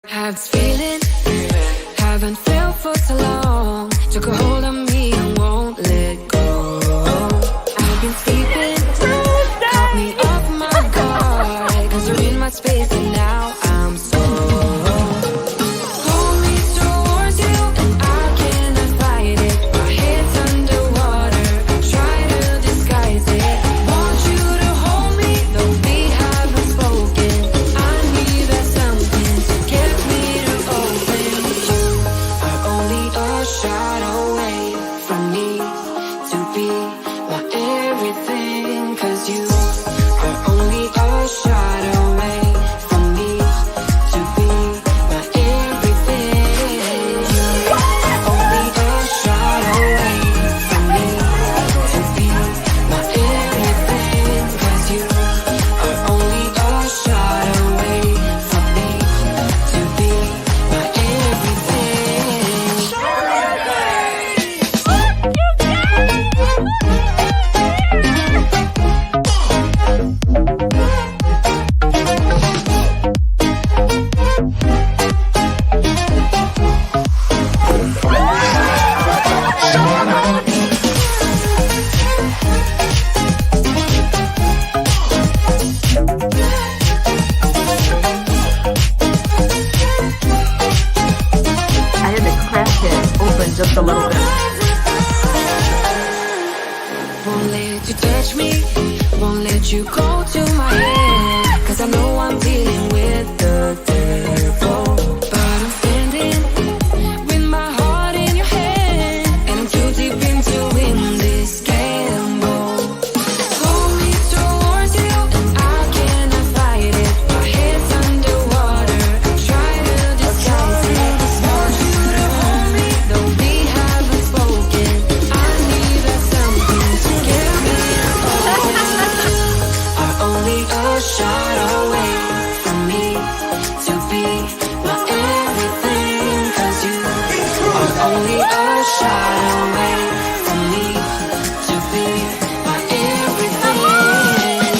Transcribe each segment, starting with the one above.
Have this feeling, haven't felt for so long. Took a hold of me and won't let go. I've been sleeping, caught me off my guard. Cause you're in my space and now I'm so. Hold me towards you and I cannot fight it. My head's underwater, I try to disguise it. Want you to hold me, though we haven't spoken. I need that something to get me to open. You are only a shot away from me to be my everything. Cause you are only a shot away from me to be my everything. You are only a shot away from me to be my everything. Cause you are only a shot away from me to be my I had to crack it open just a little bit. Won't let you touch me, won't let you go to my head. Cause I know I'm dealing with the devil. But I'm standing with my heart in your hand. And I'm too deep into win this gamble. Hold me towards you and I cannot fight it. My head's underwater, I try to disguise it. Want you to hold me, though we haven't spoken. I need that something to get me open. Are only a shot away from me to be my everything. Cause you are only a shot away from me to be my everything.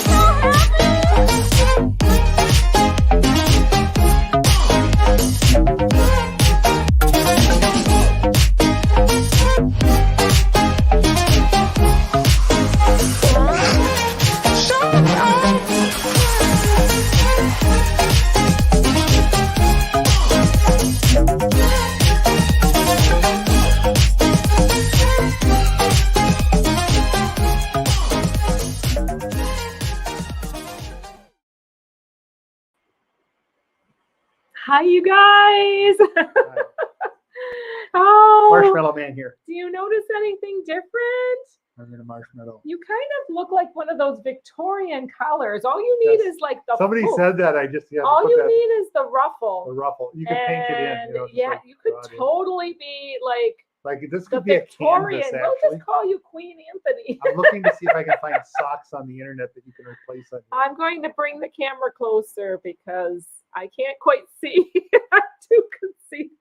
Hi, you guys. Oh, Marshmallow Man here. do you notice anything different? I'm in a marshmallow. You kind of look like one of those Victorian collars. All you need Yes. is like the Somebody poof. said that. I just All put you that need is the the ruffle. ruffle. You can paint it in. And You know, just yeah, like you could draw it in. totally be like Like this the could be a Victorian. canvas. We'll Actually, just call you Queen Anthony. I'm looking to see if I can find socks on the internet that you can replace on. Here. I'm going to bring the camera closer because I can't quite see. I'm too conceited.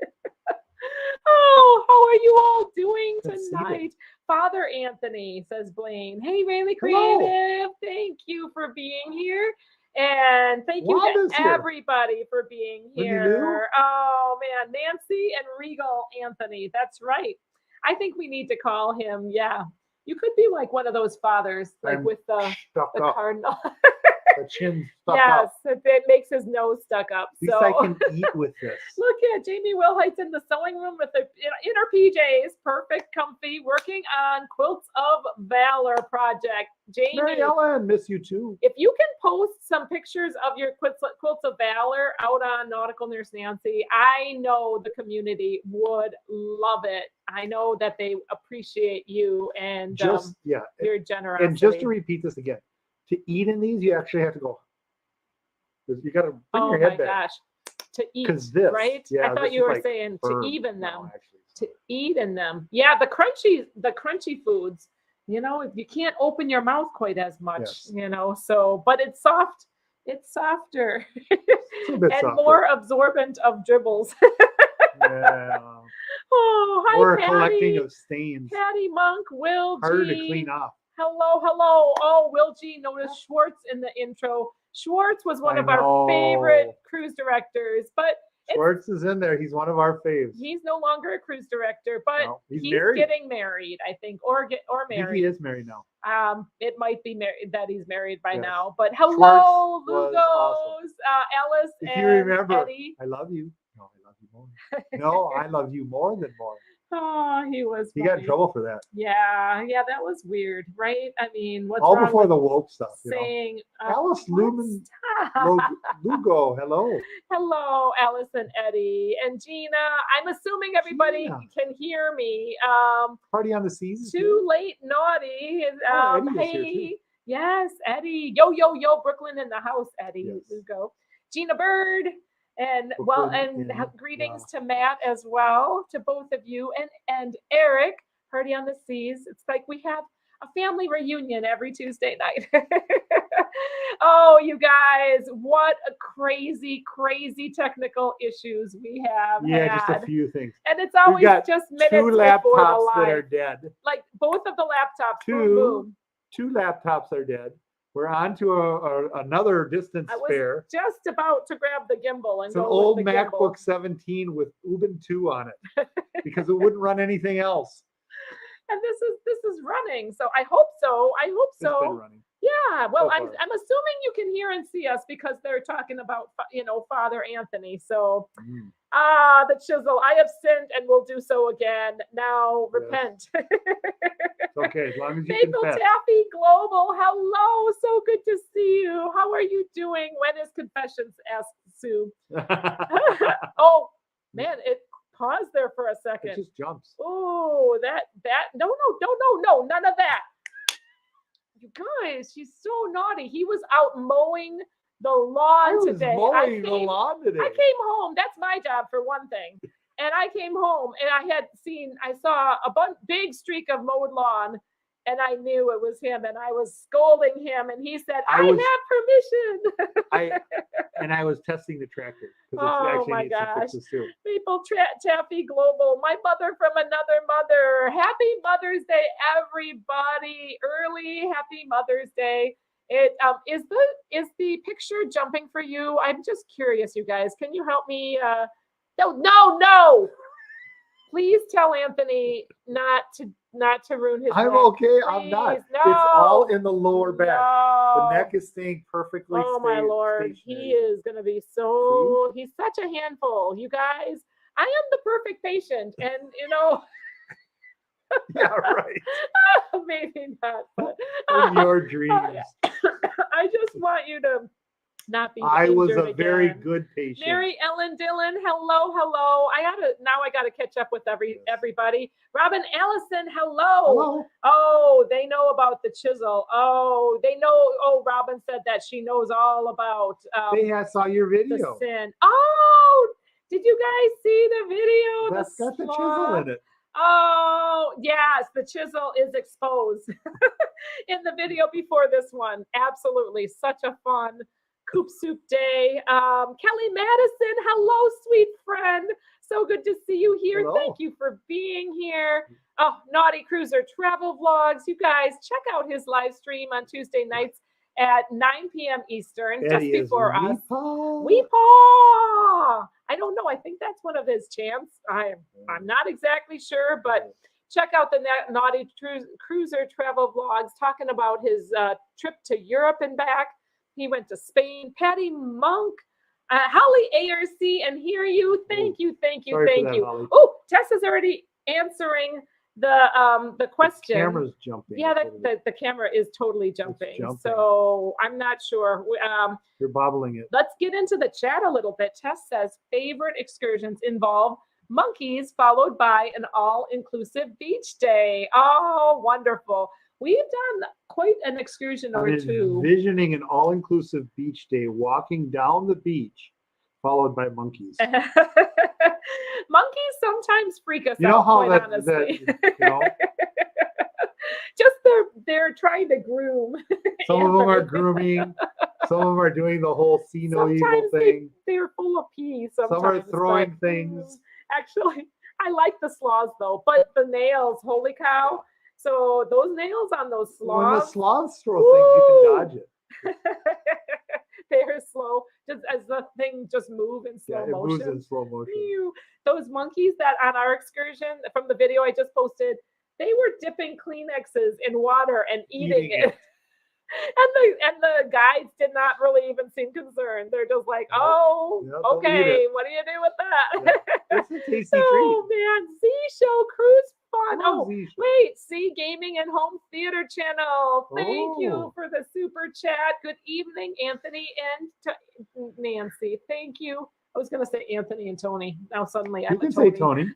Oh, how are you all doing Conceited. tonight? Father Anthony, says Blaine. Hey, Rayleigh Hello. Creative. Thank you for being here. And thank you Wanda's to here. everybody for being When you here. Oh, man. Nancy and Regal Anthony. That's right. I think we need to call him. Yeah. You could be like one of those fathers, like I'm with the Stuck up, cardinal. the chin stuck Yes, up. it makes his nose stuck up. At least So I can eat with this. look at Jamie Wilhite's in the sewing room with the in her PJs, perfect, comfy, working on Quilts of Valor project. Jamie, Mary Ellen, miss you too. if you can post some pictures of your Quilts of Valor out on Nautical Nurse Nancy, I know the community would love it. I know that they appreciate you and Just your generosity. and just to repeat this again, to eat in these, you actually have to go. You got to bring oh your my head back. gosh, to eat, 'Cause this, right? yeah, I thought this you is were like saying to firm. even them. No, actually, it's To eat in them. Yeah, the crunchy foods, you know, you can't open your mouth quite as much, Yes. you know, so, but it's soft. It's softer a bit and softer. more absorbent of dribbles. Yeah. Oh, hi, Or Patty. collecting of stains. Patty Monk, Will Harder to G. clean off. Hello, hello. Oh, Will G. Notice Schwartz in the intro. Schwartz was one I of our know. favorite cruise directors, but Schwartz is in there. He's one of our faves. He's no longer a cruise director, but No, he's he's married. getting married, I think, or I think married. he is married now. It might be that he's married by Yes. now. But hello, Schwartz was Lugos, Alice, If and you remember, Eddie. I love you. No, I love you more. No, I love you more than more. Oh, he was. He got in funny. trouble for that. Yeah, that was weird, right? I mean, what's All wrong before with the woke stuff. You know? saying Alice what? Lumen Stop. Lugo, hello. Hello, Alice and Eddie and Gina. I'm assuming everybody Gina. can hear me. Party on the Seas. Too late, naughty. Oh, Eddie is here Hey, too. yes, Eddie. Yo, yo, yo, Brooklyn in the house, Eddie. Yes. Lugo. Gina Bird. And Brooklyn in greetings the to Matt as well, to both of you, and Eric, Party on the Seas. It's like we have a family reunion every Tuesday night. Oh, you guys, what a crazy technical issues we have Yeah, just had. a few things. And it's We always got just minutes two before the laptops that are live. dead. Like both of the laptops. Boom, Two boom. Two laptops are dead. We're on to another distance I was spare. just about to grab the gimbal and It's an go old with the MacBook gimbal. 17 with Ubuntu on it because it wouldn't run anything else. And this is running, so I hope so. It's been running. Yeah, well, So I'm far. assuming you can hear and see us because they're talking about Father Anthony. So the chisel, I have sinned and will do so again. Now repent. It's okay as long as you Maple confess. Taffy Global, hello, so good to see you. How are you doing? When is confessions? Asked Sue. Oh man, it paused there for a It second. just jumps. Oh, that no, none of that. You guys, she's so naughty. He was out mowing the lawn I was today. mowing the lawn today. I came home. That's my job for one thing. And I came home and I saw a big streak of mowed lawn, and I knew it was him. And I was scolding him, and he said, "I have permission." And I was testing the tractor because Oh, it actually my needs some gosh. fixes too. People, Taffy Global, my mother from another mother. Happy Mother's Day, everybody! Early Happy Mother's Day. It is the picture jumping for you? I'm just curious, you guys. Can you help me? No! Please tell Anthony not to ruin his. I'm neck. okay. I'm not. Please, It's all no. in the lower back. No. The neck is staying perfectly. Oh my Lord, he is gonna be so. He's such a handful, you guys. I am the perfect patient, and Yeah, right. maybe not, but In your dreams. I just want you to not be. I was injured a very again. good patient. Mary Ellen Dillon, hello. I gotta catch up with everybody. Robin Allison, hello. Oh, they know about the chisel. Oh, they know. Oh, Robin said that she knows all about. I saw your the video. sin. Oh, did you guys see the video? That's got the chisel in it. Oh, yes, the chisel is exposed in the video before this one. Absolutely, such a fun Coop Soup Day. Kelly Madison, hello, sweet friend. So good to see you here. Hello. Thank you for being here. Oh, Naughty Cruiser Travel Vlogs. You guys, check out his live stream on Tuesday nights at 9 p.m. Eastern, Eddie just before us. Weepaw. Weepaw! I don't know. I think that's one of his chants. I'm not exactly sure, but check out the Naughty Cruiser Travel Vlogs talking about his trip to Europe and back. He went to Spain. Patty Monk, Holly ARC, and hear you. Thank you. Sorry for that, Holly. Oh, Tess is already answering the question. The camera's jumping. Yeah, the camera is totally jumping. So I'm not sure. You're bobbling it. Let's get into the chat a little bit. Tess says favorite excursions involve monkeys followed by an all-inclusive beach day. Oh, wonderful. We've done quite an excursion or two. Envisioning an all-inclusive beach day, walking down the beach, followed by monkeys. Monkeys sometimes freak us You know out, how quite honestly. Just they're trying to groom. Some of them are grooming. Some of them are doing the whole see no evil Sometimes thing. They're full of pee. Sometimes, Some are throwing but, things. Actually, I like the sloths though, but the nails, holy cow. So those nails on those sloths. When the sloths throw things, you can dodge it. They're slow, just as the thing just move in Yeah, slow it moves motion. in slow motion. Phew. Those monkeys that on our excursion from the video I just posted, they were dipping Kleenexes in water and eating Eating it. And the guides did not really even seem concerned. They're just like, Nope. oh, Yeah, they'll eat okay, it. what do you do with that? Yeah, it's a tasty Oh man, Z Show Cruise Fun. Love Oh, Z Show. wait, C Gaming and Home Theater Channel. Thank you Oh. for the super chat. Good evening, Anthony and Nancy. Thank you. I was gonna say Anthony and Tony. Now suddenly You I'm can a say Tony. Tony.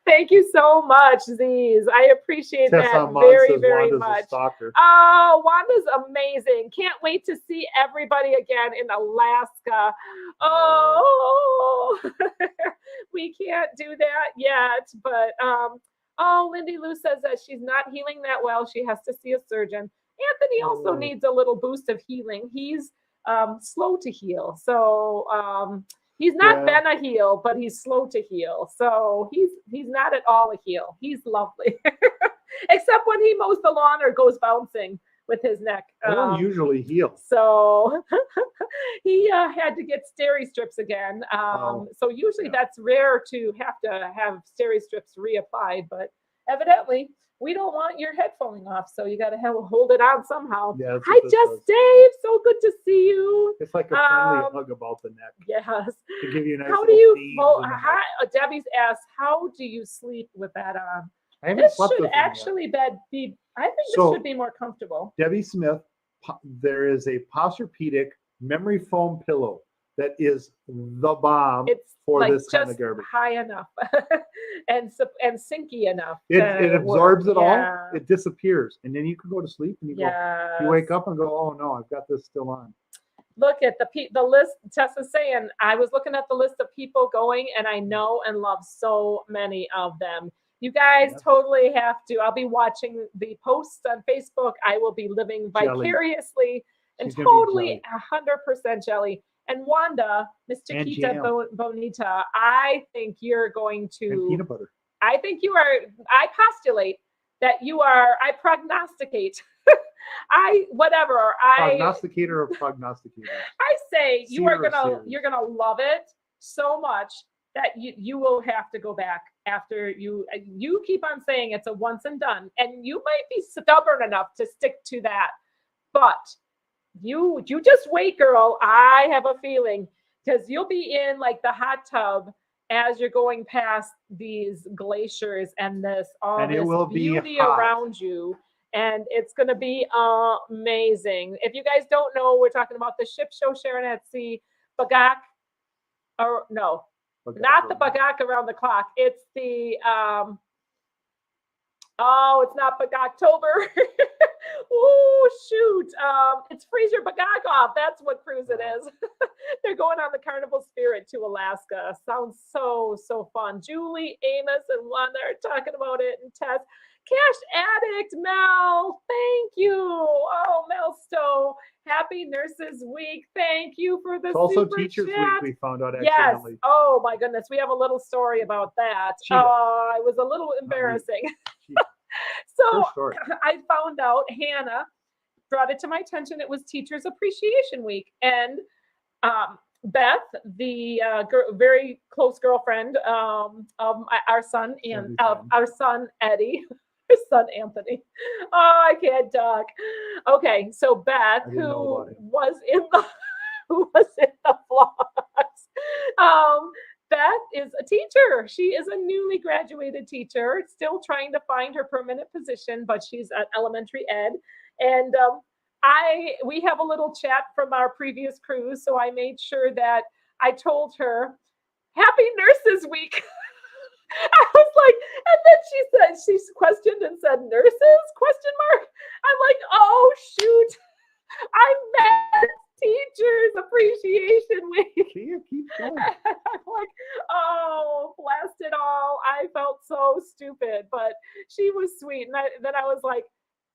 Thank you so much, Z's. I appreciate Tessa that Mon very, says very Wanda's a much. stalker. Oh, Wanda's amazing. Can't wait to see everybody again in Alaska. Oh, we can't do that yet. But, oh, Lindy Lou says that she's not healing that well. She has to see a surgeon. Anthony also Oh. needs a little boost of healing. He's slow to heal. So, he's not Yeah. been a heel, but he's slow to heal. So he's not at all a heel. He's lovely. Except when he mows the lawn or goes bouncing with his neck. I don't usually heal. So he had to get steri strips again. So usually yeah. that's rare to have steri strips reapplied, but evidently we don't want your head falling off. So you got to hold it on somehow. Yeah, that's Hi, what this Just does. Dave. So good to see you. It's like a friendly Um, hug about the neck Yes. to give you a nice How do little you? themes Well, in the neck. Debbie's asked, how do you sleep with that on? I haven't This slept should with them yet. actually be. I think this So- should be more comfortable. Debbie Smith, there is a Posturepedic memory foam pillow that is the bomb It's for like this kind just of garbage. high enough and sinky enough. It to absorbs work. it all. Yeah. It disappears, and then you can go to sleep, and you Yes. wake up and go, oh no, I've got this still on. Look at the list. Tessa's saying, I was looking at the list of people going, and I know and love so many of them. You guys Yep. totally have to. I'll be watching the posts on Facebook. I will be living Jelly. vicariously and She's gonna be totally 100% jelly. And Wanda, Miss And Chiquita jam. Bonita, I think you're going And to. peanut butter. I think you are. I postulate that you are. I prognosticate. Prognosticator or prognosticator? I say you Seer are of gonna seers. you're gonna love it so much that you will have to go back after you keep on saying it's a once and done, and you might be stubborn enough to stick to that, but you just wait, girl. I have a feeling, because you'll be in like the hot tub as you're going past these glaciers and And it this will be beauty hot. around you. And it's going to be amazing. If you guys don't know, we're talking about the ship show Sharon at Sea, Bagak, or no, not the Bagak around the clock. It's the, it's not Bagoktober. Oh, shoot. It's Freeze Your Bagak Off. That's what cruise it is. They're going on the Carnival Spirit to Alaska. Sounds so fun. Julie, Amos, and Wanda are talking about it, and Tess. Cash Addict, Mel, thank you. Oh, Mel Stowe, happy Nurses Week. Thank you for the It's also super Teachers chat. Week, we found out Yes. accidentally. Oh my goodness, we have a little story about that. She does. It was a little embarrassing. She- So Her story. I found out, Hannah brought it to my attention. It was Teachers Appreciation Week, and Beth, the very close girlfriend of our son and Every of time. our son Eddie, his son Anthony. Oh, I can't talk. Okay, so Beth, I didn't know who about him. was in the vlogs, Beth is a teacher. She is a newly graduated teacher, still trying to find her permanent position, but she's at elementary ed. And we have a little chat from our previous cruise, so I made sure that I told her, Happy Nurses Week. I was like, and then she questioned and said, nurses? Question mark. I'm like, oh shoot, I meant Teachers Appreciation Week. See, it keeps going. I'm like, oh, blast it all. I felt so stupid, but she was sweet. And then I was like,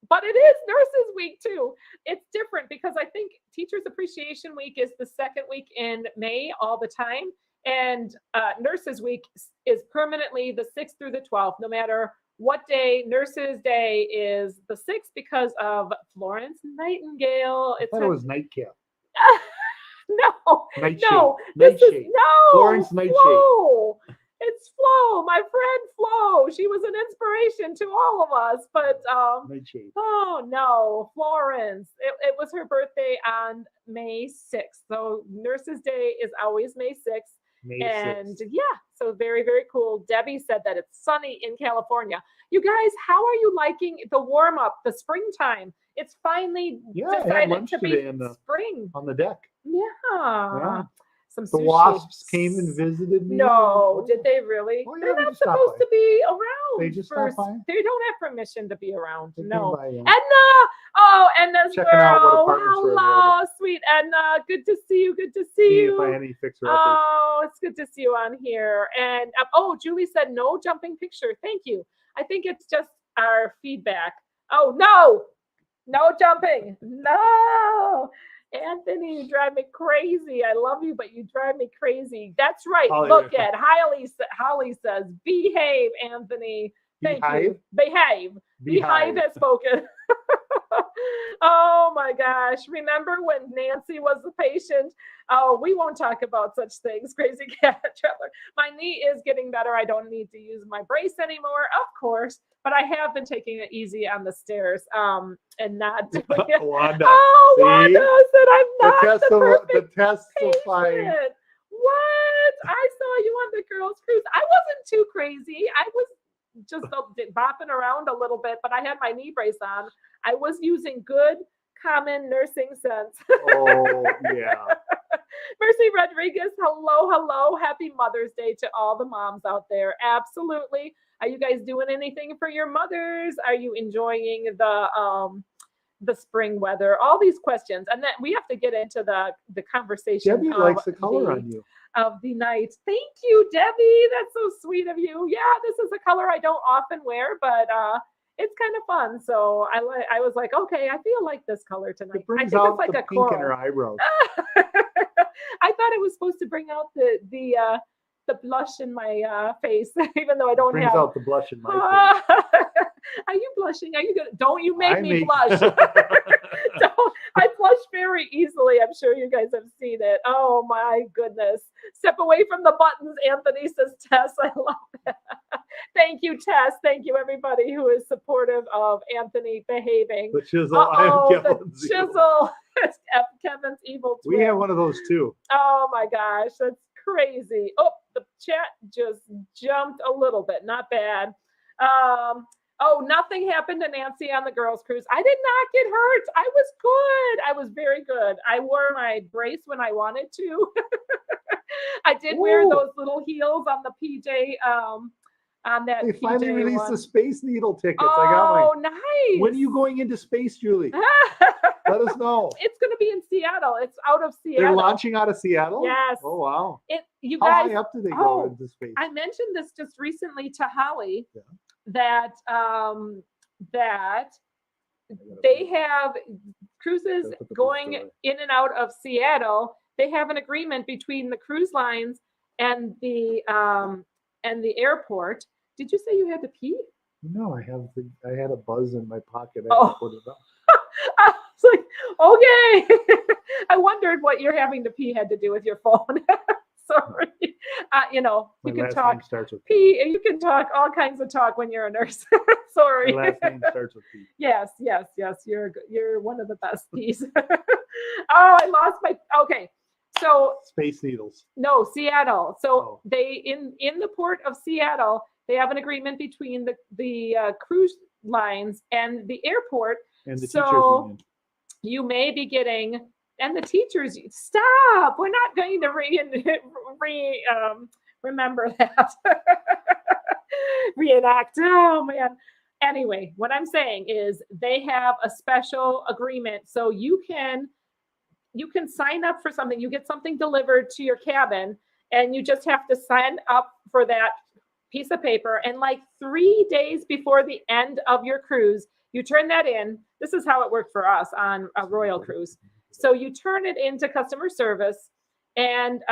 but it is Nurses Week too. It's different because I think Teachers Appreciation Week is the second week in May all the time. And Nurses Week is permanently the 6th through the 12th, no matter what day? Nurses Day is the 6th because of Florence Nightingale. I thought it was nightcap. No, Nightshade. no, this is Nightshade. no Florence Nightshade. Flo. It's Flo, my friend Flo. She was an inspiration to all of us. But Nightshade. oh no, Florence. It was her birthday on May 6th. So Nurses Day is always May 6th. May And 6th. yeah, so very, very cool. Debbie said that it's sunny in California. You guys, how are you liking the warm up, the springtime? It's finally Yeah, I had decided lunch to be today in the- spring. On the deck. Yeah. Some The sushi. wasps came and visited me. No, did they really? Oh, yeah, They're they not just stopped supposed by. to be around. They just for- stopped by. They don't have permission to be around. They came No. by, yeah. Edna! Oh, Edna's Checking out what girl. apartments were Hello, available. sweet Edna. Good to see you. Good to see See you. if I had any fixer-uppers. Oh, it's good to see you on here. And oh, Julie said no jumping picture. Thank you. I think it's just our feedback. Oh, no jumping. No. Anthony, you drive me crazy. I love you, but you drive me crazy. That's right. Holly, Look at Holly says, behave, Anthony. Thank you. Behave. Behive has spoken. Oh my gosh. Remember when Nancy was the patient? Oh, we won't talk about such things. Crazy cat traveler. My knee is getting better. I don't need to use my brace anymore, of course, but I have been taking it easy on the stairs and not doing it. Wanda. Oh, See? Wanda said I'm not the perfect test will find. patient. What? I saw you on the girls' cruise. I wasn't too crazy. I was just bopping around a little bit, but I had my knee brace on. I was using good common nursing sense. Oh, yeah. Mercy Rodriguez, hello. Happy Mother's Day to all the moms out there. Absolutely. Are you guys doing anything for your mothers? Are you enjoying the spring weather? All these questions. And then we have to get into the conversation. Debbie likes the color on you. Of the night. Thank you, Debbie. That's so sweet of you. Yeah, this is a color I don't often wear, but it's kind of fun. So I was like, okay, I feel like this color tonight. It brings I think out it's like the a pink in coral. her eyebrows. I thought it was supposed to bring out the blush in my face, even though I don't Brings have. out the blush in my face. Are you blushing? Are you good? Don't you make I me blush. I blush very easily. I'm sure you guys have seen it. Oh my goodness. Step away from the buttons, Anthony says, Tess. I love that. Thank you, Tess. Thank you, everybody who is supportive of Anthony behaving. The chisel. I am The Kevin's evil. chisel. It's Kevin's evil twin. We have one of those too. Oh my gosh, that's crazy. Oh, the chat just jumped a little bit. Not bad. Oh, nothing happened to Nancy on the girls' cruise. I did not get hurt. I was good. I was very good. I wore my brace when I wanted to. I did wear those little heels on the PJ. On that. They finally PJ released one. the Space Needle tickets. Oh, I got mine. nice. When are you going into space, Julie? Let us know. It's going to be in Seattle. It's out of Seattle. They're launching out of Seattle? Yes. Oh, wow. You How guys. high up do they go into space? I mentioned this just recently to Holly. Yeah. That they have cruises That's the going story. in and out of Seattle. They have an agreement between the cruise lines and the airport. Did you say you had to pee? No, I had a buzz in my pocket. I Oh. put it up. I was like, okay. I wondered what you're having to pee had to do with your phone. Sorry. You My can last talk name starts with P. pee. You can talk all kinds of talk when you're a nurse. Sorry. My last name starts with P. Yes. You're one of the best peas. Oh, I lost my. Okay. So Space Needles. no, Seattle. So Oh. they in the port of Seattle, they have an agreement between the cruise lines and the airport. And the So- teachers union. You may be getting, and the teachers, stop. We're not going to remember that. Reenact. Oh man. Anyway, what I'm saying is they have a special agreement, so you can sign up for something. You get something delivered to your cabin, and you just have to sign up for that piece of paper. And like 3 days before the end of your cruise, you turn that in. This is how it worked for us on a Royal Cruise. So you turn it into customer service, and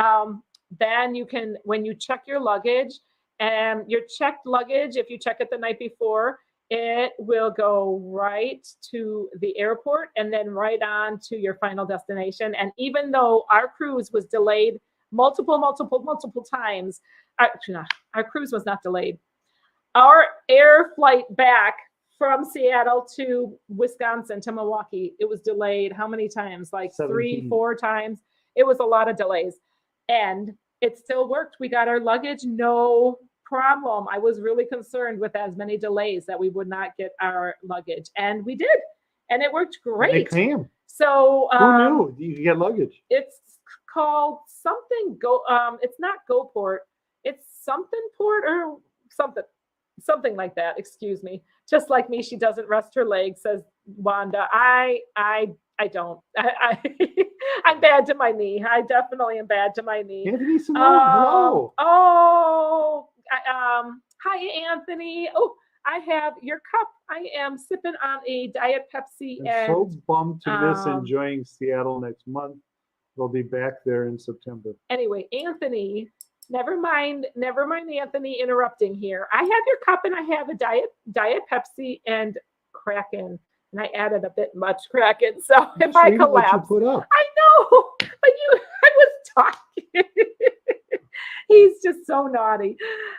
then you can, when you check your luggage, And your checked luggage, if you check it the night before, it will go right to the airport and then right on to your final destination. And even though our cruise was delayed multiple times, actually not, our cruise was not delayed. Our air flight back from Seattle to Wisconsin to Milwaukee, it was delayed how many times? Like 17. 3-4 times. It was a lot of delays. And it still worked. We got our luggage, no problem. I was really concerned with as many delays that we would not get our luggage. And we did. And it worked great. And they came. So Who knew you could get luggage? it's called something it's not GoPort. It's something port or something like that. Excuse me. Just like me, she doesn't rest her legs, says Wanda. I don't. I'm bad to my knee. I definitely am bad to my knee. Anthony Simone, hello. Hi Anthony. Oh, I have your cup. I am sipping on a Diet Pepsi. I'm so bummed to miss enjoying Seattle next month. We'll be back there in September. Anyway, Anthony, never mind, Anthony, interrupting here. I have your cup and I have a Diet Pepsi and Kraken. And I added a bit much Kraken. So if I collapse, put up. I know, but I was talking. He's just so naughty.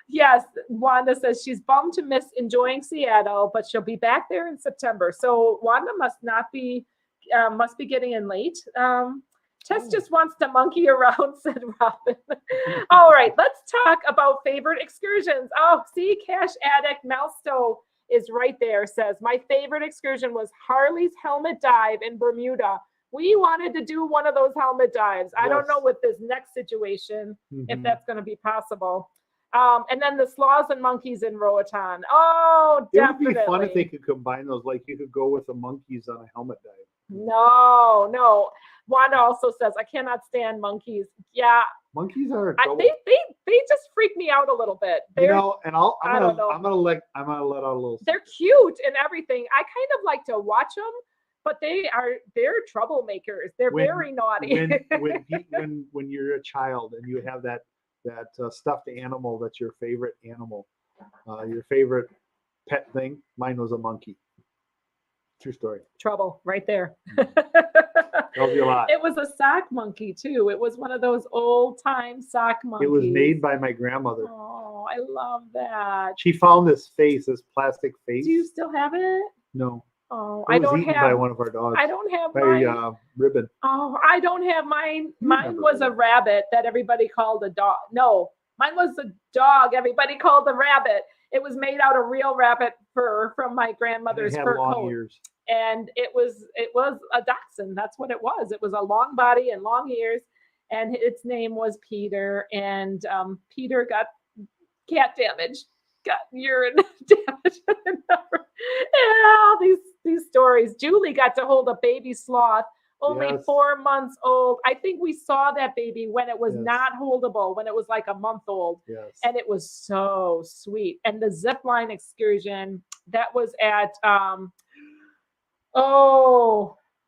Yes, Wanda says she's bummed to miss enjoying Seattle, but she'll be back there in September. So Wanda must be getting in late. Tess just wants to monkey around, said Robin. All right, let's talk about favorite excursions. Oh, see, Cash Addict Melstow is right there, says, my favorite excursion was Harley's helmet dive in Bermuda. We wanted to do one of those helmet dives. I don't know with this next situation if that's going to be possible. And then the sloths and monkeys in Roatan. Oh, definitely. It would be fun if they could combine those. Like you could go with the monkeys on a helmet dive. No. Wanda also says, I cannot stand monkeys. Yeah. Monkeys are they just freak me out a little bit. They're, and I'm gonna let out a little. They're cute and everything. I kind of like to watch them, but they're troublemakers. They're very naughty. when you're a child and you have that stuffed animal that's your favorite animal, your favorite pet thing. Mine was a monkey. True story. Trouble right there. Tells you a lot. It was a sock monkey too. It was one of those old time sock monkeys. It was made by my grandmother. Oh, I love that. She found this plastic face. Do you still have it? No. Oh, it was eaten by one of our dogs. I don't have mine. Ribbon. Oh, I don't have mine. Mine was a rabbit that everybody called a dog. No, mine was a dog everybody called a rabbit. It was made out of real rabbit fur from my grandmother's fur coat. Ears. And it was a dachshund. That's what it was. It was a long body and long ears, and its name was Peter. And Peter got cat damage, got urine damage, and all these stories. Julie got to hold a baby sloth, only 4 months old. I think we saw that baby when it was not holdable, when it was like a month old. Yes. And it was so sweet. And the zip line excursion that was at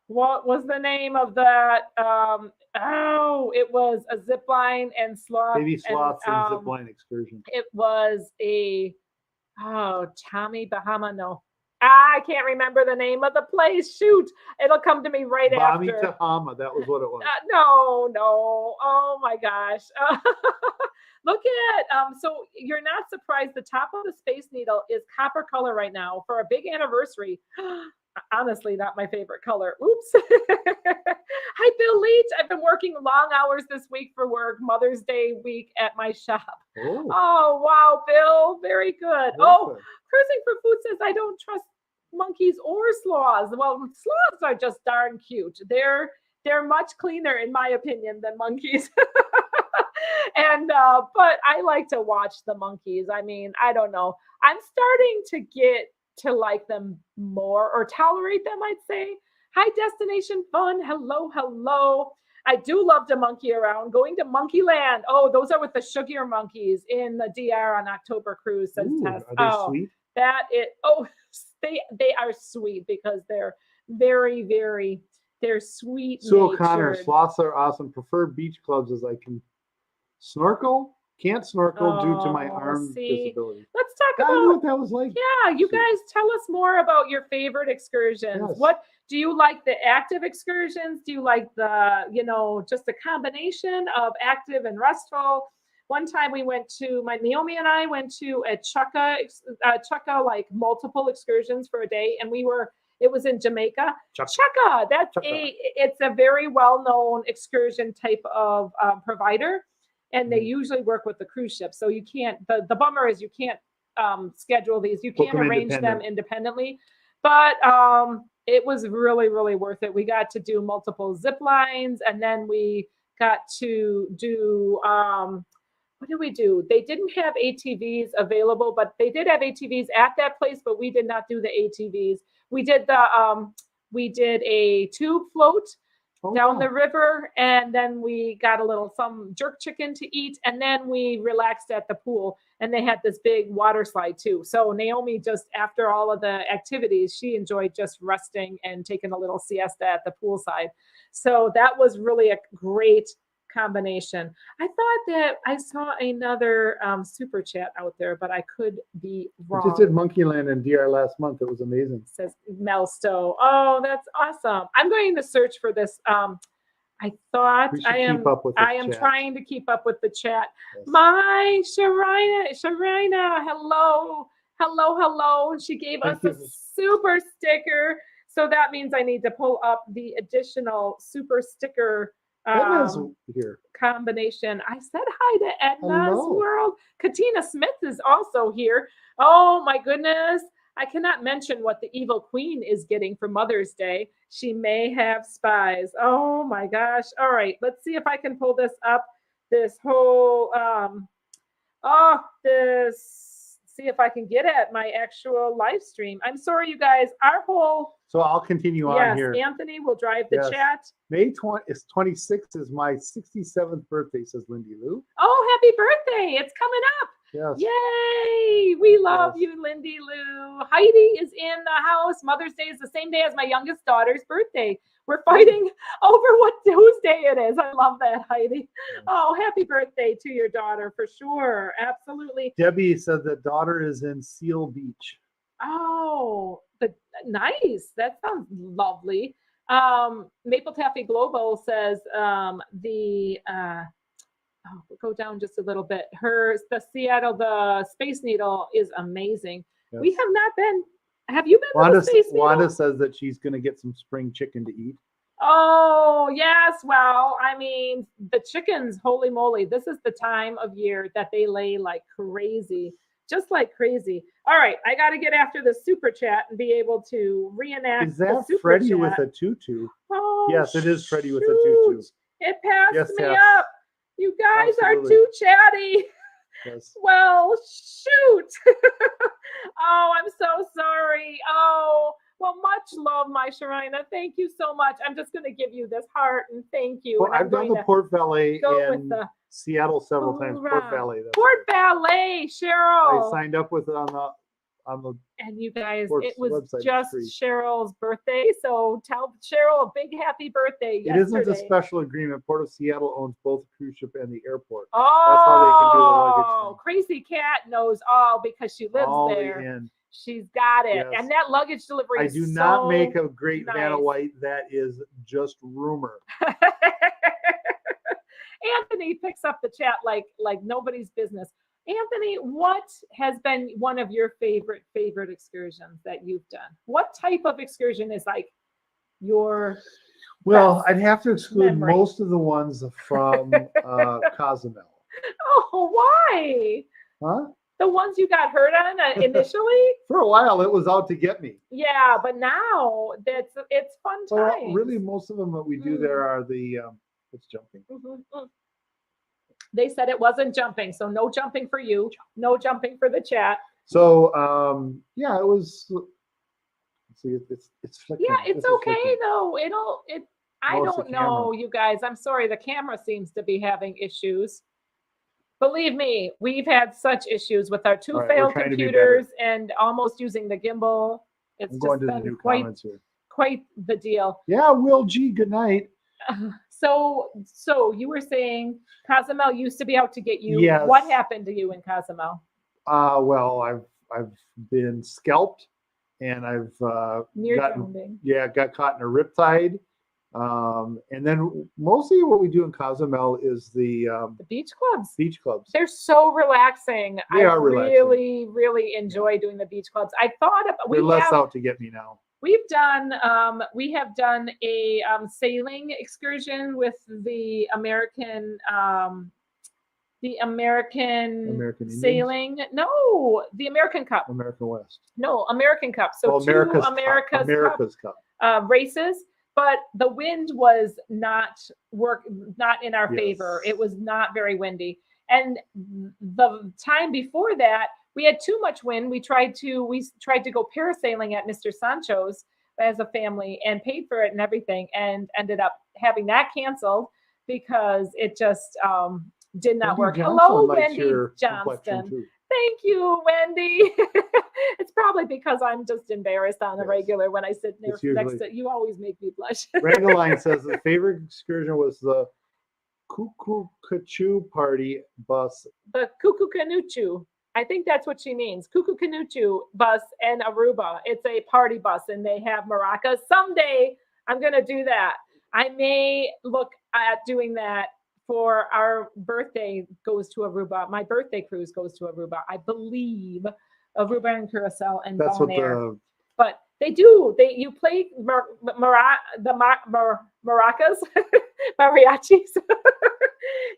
what was the name of that? It was a zip line and sloth. Baby sloths and zip line excursion. It was Tommy Bahama. No, I can't remember the name of the place. Shoot, it'll come to me right Bami after. Tahama, that was what it was. No. Oh my gosh. Look at, so you're not surprised the top of the Space Needle is copper color right now for a big anniversary. Honestly, not my favorite color. Oops. Hi, Bill Leach. I've been working long hours this week for work, Mother's Day week at my shop. Oh wow, Bill. Very good. Cruising for Food says, I don't trust monkeys or sloths. Well, sloths are just darn cute. They're much cleaner, in my opinion, than monkeys. And but I like to watch the monkeys. I mean, I don't know. I'm starting to get to like them more or tolerate them, I'd say. Hi, Destination Fun. Hello. I do love to monkey around. Going to Monkey Land. Oh, those are with the sugar monkeys in the DR on October cruise, says Tess. Are they sweet? They are sweet because they're very, very, they're sweet. So Connor, sloths are awesome. Prefer beach clubs as I can snorkel Can't snorkel due to my Oh, arm see. disability. Let's talk I know about, what that was like. yeah, you Shoot. guys tell us more about your favorite excursions. Yes. What do you like, the active excursions? Do you like the, just a combination of active and restful? One time we went to, Naomi and I went to a Chukka, like multiple excursions for a day, and it was in Jamaica. Chukka, it's a very well-known excursion type of provider, and they usually work with the cruise ship. So you can't, the bummer is you can't schedule these. You Book can't them arrange them independent. independently. But it was really, really worth it. We got to do multiple zip lines, and then we got to do what did we do? They didn't have ATVs available, but they did have ATVs at that place, but we did not do the ATVs. We did a tube float down the river, and then we got some jerk chicken to eat, and then we relaxed at the pool, and they had this big water slide too. So Naomi, just after all of the activities, she enjoyed just resting and taking a little siesta at the poolside. So that was really a great combination. I thought that I saw another super chat out there, but I could be We wrong. just did Monkeyland and DR last month. It was amazing. Says Mel Stowe. Oh, that's awesome. I'm going to search for this. I thought We should I am. keep up with the I am chat. trying to keep up with the chat. Yes. My Sharina, hello. She gave us a super sticker. So that means I need to pull up the additional super sticker Edna's here. combination. I said hi to Edna's Hello. World. Katina Smith is also here. Oh my goodness. I cannot mention what the evil queen is getting for Mother's Day. She may have spies. Oh my gosh. All right. Let's see if I can pull this up. This whole, see if I can get at my actual live stream. I'm sorry, you guys. So I'll continue on here. Anthony will drive the chat. May 26th is my 67th birthday, says Lindy Lou. Oh, happy birthday. It's coming up. Yes. Yay! We love you, Lindy Lou. Heidi is in the house. Mother's Day is the same day as my youngest daughter's birthday. We're fighting over whose day it is. I love that, Heidi. Oh, happy birthday to your daughter for sure. Absolutely. Debbie said that daughter is in Seal Beach. Oh, nice. That sounds lovely. Maple Taffy Global says go down just a little bit. The Space Needle is amazing. Yes. We have not been. Have you been to the Space Needle? Wanda says that she's going to get some spring chicken to eat. Oh, yes. Well, I mean, the chickens, holy moly. This is the time of year that they lay like crazy. Just like crazy. All right, I got to get after the super chat and be able to reenact. Is that the Freddie chat. with a tutu? Oh, yes, it is Freddie with a tutu. It passed me up. You guys Absolutely. are too chatty. Yes. Well, shoot. Oh, I'm so sorry. Oh, well, much love, my Sharina. Thank you so much. I'm just going to give you this heart and thank you. Well, I've done the Port Valet in Seattle several times. Port Valet. Port Valet, Cheryl. I signed up with it on the. And you guys, Port's it was website just Cheryl's birthday. So tell Cheryl a big happy birthday yesterday. It isn't a special agreement. Port of Seattle owns both the cruise ship and the airport. Oh, that's how they can do the luggage thing. Crazy Cat knows all because she lives all there. She's got it. Yes. And that luggage delivery I do not make a great Vanna White. That is just rumor. Anthony picks up the chat like nobody's business. Anthony, what has been one of your favorite excursions that you've done? What type of excursion is like your Well, I'd have to exclude memory? Most of the ones from Cozumel. Oh, why? Huh? The ones you got hurt on initially? For a while, it was out to get me. Yeah, but now it's fun times. Well, really, most of them that we do there are the it's jumping. Mm-hmm. They said it wasn't jumping, so no jumping for you, no jumping for the chat. So yeah, it was. See, it's flickering. Yeah, it's okay though. I don't know, you guys. I'm sorry, the camera seems to be having issues. Believe me, we've had such issues with our two failed computers and almost using the gimbal. It's I'm going just to the been new comments here. Quite the deal. Yeah, Will G. Good night. So you were saying Cozumel used to be out to get you. Yes. What happened to you in Cozumel? Well, I've been scalped, and I've Near gotten drowning. got caught in a riptide. And then mostly what we do in Cozumel is the The beach clubs. beach clubs. They're so relaxing. They are relaxing. Really enjoy doing the beach clubs. I thought about They're less out to get me now. we have done a sailing excursion with the American American Indians? sailing. No, the American Cup. American West. No, American Cup. So Oh, two America's Cup. races, but the wind was not in our Yes. favor. It was not very windy. And the time before that, we had too much wind. We tried to go parasailing at Mr. Sancho's as a family and paid for it and everything, and ended up having that canceled because it just did not work. Johnson Hello, likes Wendy your complexion, Johnston. too. Thank you, Wendy. It's probably because I'm just embarrassed on a Yes. regular when I sit It's next to you. Always make me blush. Rangeline says the favorite excursion was the Cuckoo Party bus. The Cuckoo Canuchu. I think that's what she means. Cuckoo Canuchu bus and Aruba. It's a party bus and they have maracas. Someday I'm going to do that. I may look at doing that for our birthday goes to Aruba. My birthday cruise goes to Aruba. I believe Aruba and Curacao and That's what Bonaire. But they do. You play maracas, mariachis.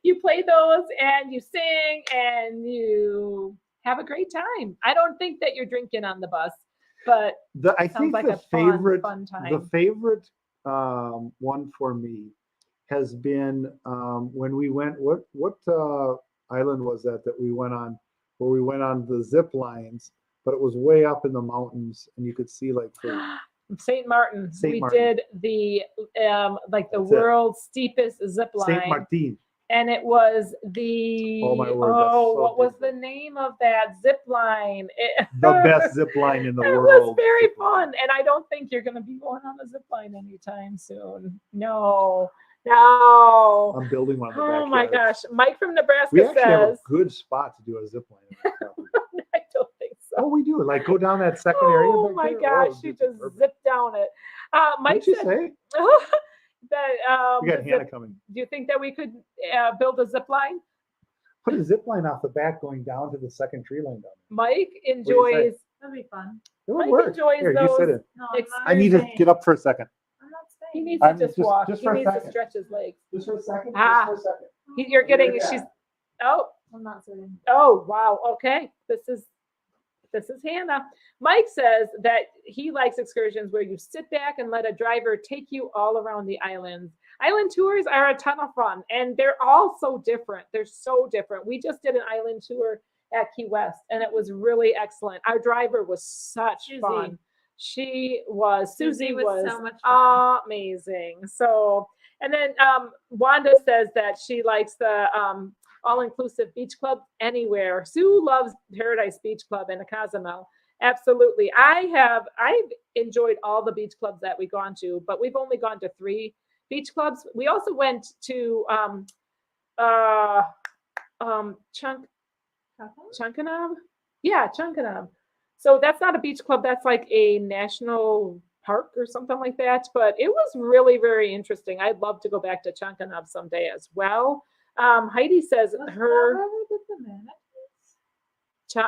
You play those and you sing and you have a great time. I don't think that you're drinking on the bus, but I think like the a favorite fun time. the favorite one for me has been when we went. What island was that we went on? Where we went on the zip lines, but it was way up in the mountains, and you could see like St. Martin. Saint Martin. Did the like the That's it. world's steepest zip line. Saint Martin. And it was the Oh my word! That's so what was beautiful. the name of that zip line? The best zip line in the It world. was very zip line. fun, and I don't think you're going to be going on a zip line anytime soon. No. I'm building one. In the Oh my backyard. gosh, Mike from Nebraska We actually have a says. good spot to do a zip line. In that property. I don't think so. Oh, we do. Like go down that second area. Oh back my there. gosh, Oh, you it's just perfect. zipped down it. Mike What'd you said say? that We got the Hannah zip- coming. do you think that we could build a zip line? Put a zip line off the back going down to the second tree line down Mike do you say? enjoys. That'd be fun. there. It would Mike work. enjoys Here, you sit those in. No, Ex- I need to get up for a second. I'm not He staying. needs I'm to just just- walk. just He for a needs to second. stretch his legs. Just for a second. Ah. Just for a second. You're getting. Yeah. She's. Oh. I'm not sitting. Oh wow. Okay. This is Hannah. Mike says that he likes excursions where you sit back and let a driver take you all around the islands. Island tours are a ton of fun, and they're all so different. They're so different. We just did an island tour at Key West, and it was really excellent. Our driver was such Susie. fun. Susie was so much fun. amazing. So, and then Wanda says that she likes the all-inclusive beach club anywhere. Sue loves Paradise Beach Club in Cozumel. Absolutely. I've enjoyed all the beach clubs that we've gone to, but we've only gone to 3 beach clubs. We also went to Chunkanab. Yeah, Chunkanab. So that's not a beach club. That's like a national park or something like that. But it was really very interesting. I'd love to go back to Chunkanab someday as well. Heidi says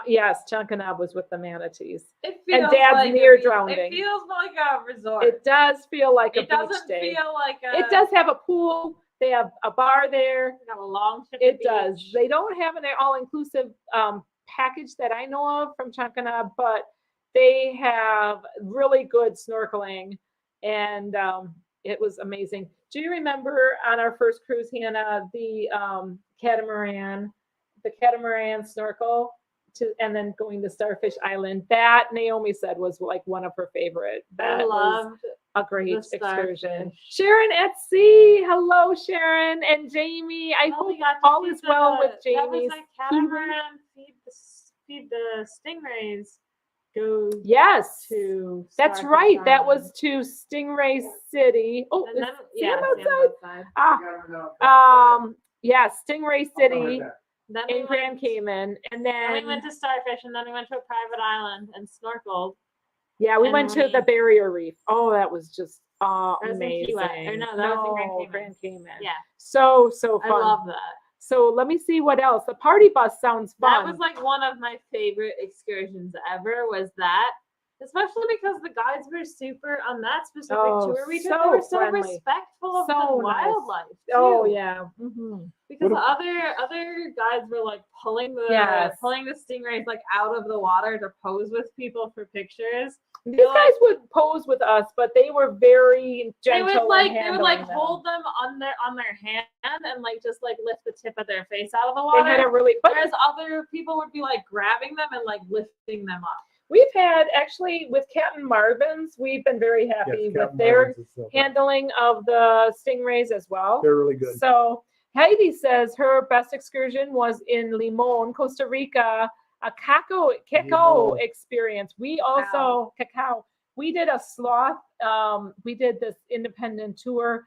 yes, Chunkanab was with the manatees. It And feels Dad's like near a beach- drowning. It feels like a resort. It does feel like a It beach doesn't day. feel like a. It does have a pool. They have a bar there. You have a long trip. to It beach. does. They don't have an all-inclusive package that I know of from Chunkanab, but they have really good snorkeling, and it was amazing. Do you remember on our first cruise, Hannah, the catamaran snorkel, and then going to Starfish Island? That Naomi said was like one of her favorite. That I was loved a great the excursion. Starfish. Sharon at sea. Hello, Sharon and Jamie. I Oh, we hope got to all see is well with That was Jamie's a catamaran feed the stingrays. go Yes. to. That's Starfish right. That Island. was to Stingray City. Oh, And is then, Sam Sam outside? outside. Yeah, Stingray City Then we in Grand Cayman, and Then we then went to Starfish, and then we went to a private island and snorkeled. yeah, we and went to the we- Barrier Reef. Oh, that was just was in amazing. Key West. Or no, that was in Grand Cayman. Grand Cayman. Yeah, So I fun. love that. So let me see what else. The party bus sounds fun. That was like one of my favorite excursions ever. Was that, especially because the guides were super on that specific tour we took. They so were so friendly. respectful of So the nice. wildlife. Too. Oh yeah. Mm-hmm. Because What other guides were like pulling the stingrays like out of the water to pose with people for pictures. These guys would pose with us, but they were very gentle. They would like handling them. hold them on their hand and like just like lift the tip of their face out of the water. They had a really, but Whereas other people would be like grabbing them and like lifting them up. we've had actually with Captain Marvin's, we've been very happy with their handling of the stingrays as well. They're really good. So Heidi says her best excursion was in Limon, Costa Rica, a cacao Limon. experience. We also cacao. We did a sloth. We did this independent tour.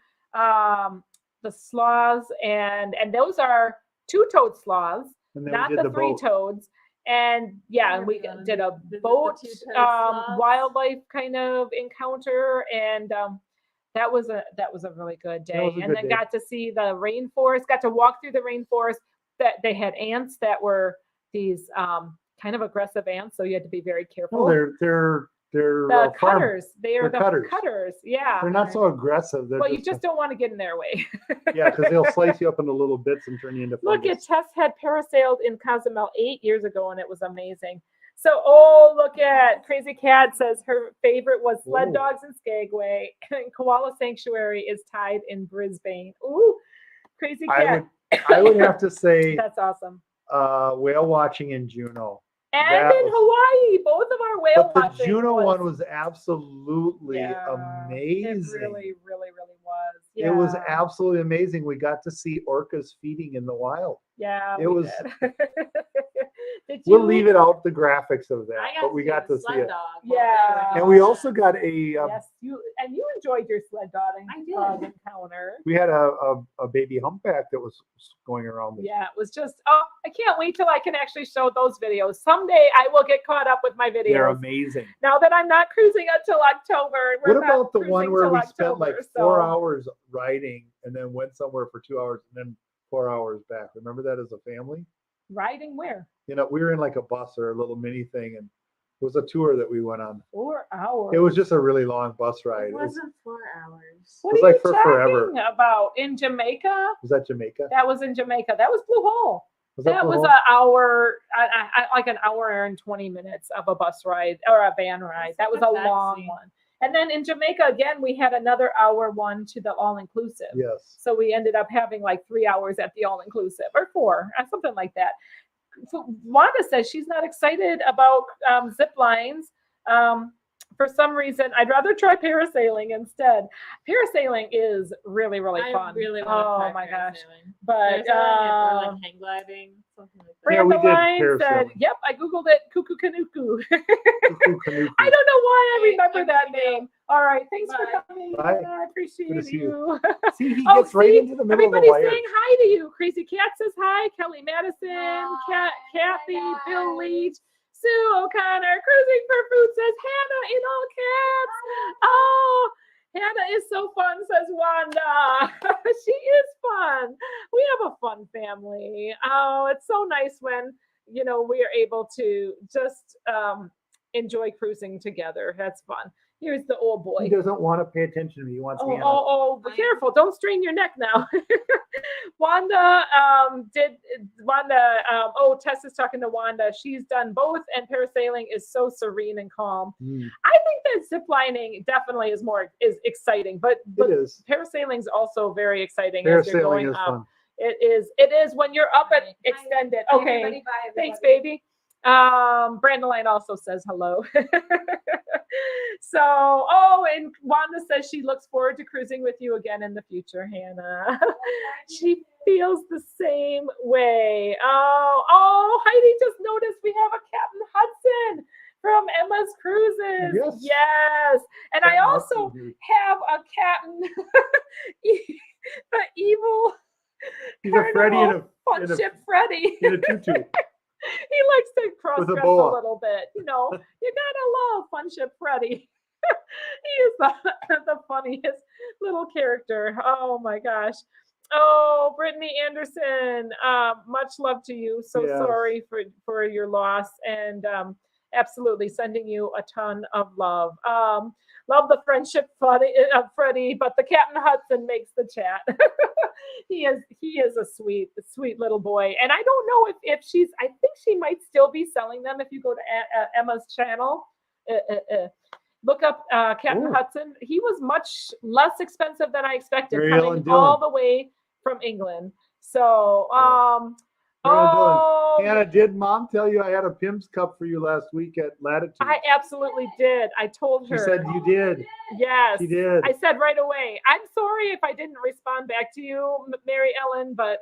The sloths and those are two-toed sloths, And then not we did the boat. three-toads. And yeah, and we did a boat wildlife kind of encounter, and that was a really good day. was a And good then day. got to see the rainforest, got to walk through the rainforest. That they had ants that were these kind of aggressive ants, so you had to be very careful. No, they're the farm- cutters. They are they're the cutters. Yeah. They're not so aggressive. They're Well, you just don't want to get in their way. yeah, because they'll slice you up into little bits and turn you into Look fungus. at Tess had parasailed in Cozumel 8 years ago, and it was amazing. So, look at Crazy Cat says her favorite was sled Ooh. dogs in Skagway, and Koala Sanctuary is tied in Brisbane. Ooh, Crazy Cat. I would have to say That's awesome. whale watching in Juneau. And That in was- Hawaii, both of our whale But the watching Juneau was, one was absolutely yeah, amazing. It really, really, really was. It was Yeah. absolutely amazing. We got to see orcas feeding in the wild. Yeah, It we was- did. Did We'll you- leave it out the graphics of that, I but we got to see sled it. dog. Yeah. And we also got a Yes, you enjoyed your sled dog I did. dog encounter. we had a baby humpback that was going around. Yeah, it was just I can't wait till I can actually show those videos. Someday I will get caught up with my They're videos. amazing. Now that I'm not cruising until October. What We're not about the one cruising where till we spent like October, 4 so- hours riding and then went somewhere for 2 hours and then 4 hours back? Remember that as a family? Riding where? You know, we were in like a bus or a little mini thing, and it was a tour that we went on. 4 hours. It was just a really long bus ride. It It was, wasn't 4 hours. What was are like you for talking forever. about? In Jamaica? was that Jamaica? That was in Jamaica. That was Blue Hole. That Blue was Hole? an hour, like an hour and 20 minutes of a bus ride or a van ride. That was a That's long sexy. one. And then in Jamaica, again, we had another hour one to the all inclusive. Yes. So we ended up having like 3 hours at the all inclusive or 4, or something like that. So Wanda says she's not excited about zip lines. For some reason, I'd rather try parasailing instead. Parasailing is really, really I fun. really want to try Oh my gosh. parasailing. But Parasailing or like hang gliding, something like that. Yeah, we did Brandalline said, parasailing. yep, I Googled it. Cuckoo Kanuku. Cuckoo Kanuku. I don't know why I Hey, remember I'm that gonna go. name. All right. Thanks Bye. for coming. Bye. I appreciate Good to see you. See, he Oh, gets right see? into the middle of the Everybody's wire. saying hi to you. Crazy Cat says hi. Kelly Madison, Hi, Kathy, hi, Bill guys. Leach, Sue O'Connor, Cruising for Food says Hannah in all caps. Oh, Hannah is so fun, says Wanda. She is fun. We have a fun family. Oh, it's so nice when, we are able to just enjoy cruising together. That's fun. Here's the old boy. He doesn't want to pay attention to me. He wants Hannah. Be careful. Don't strain your neck now. Wanda, Tess is talking to Wanda. She's done both, and parasailing is so serene and calm. Mm, I think that ziplining definitely is exciting, but it is. parasailing is also very exciting as you're Parasailing going is up. fun. It is when you're up at Hi. extended. Hi, Okay. everybody. Bye, Thanks, everybody. baby. Brandalline also says hello. And Wanda says she looks forward to cruising with you again in the future, Hannah. She feels the same way. Heidi just noticed we have a Captain Hudson from Emma's Cruises. Yes. Yes. And I Captain also Hudson here. have a Captain, the evil He's a Freddy in Carnival Fun in a Ship Freddy. in a tutu. He likes to cross With a dress a boa. little bit. You know, you gotta love Fun Ship Freddy. He is the funniest little character. Oh my gosh. Oh, Brittany Anderson, much love to you. So Yes. sorry for your loss, and absolutely sending you a ton of love. Love the friendship, Freddie, but the Captain Hudson makes the chat. he is a sweet little boy, and I don't know if she's. I think she might still be selling them if you go to Emma's channel. Look up Captain Ooh. Hudson. He was much less expensive than I expected, Mary coming Ellen all Dillon. the way from England. So, Mary Ellen Dillon. oh, Hannah, did Mom tell you I had a Pim's cup for you last week at Latitude? I absolutely did. I told She her. said you did. Yes, She did. I said right away. I'm sorry if I didn't respond back to you, Mary Ellen, but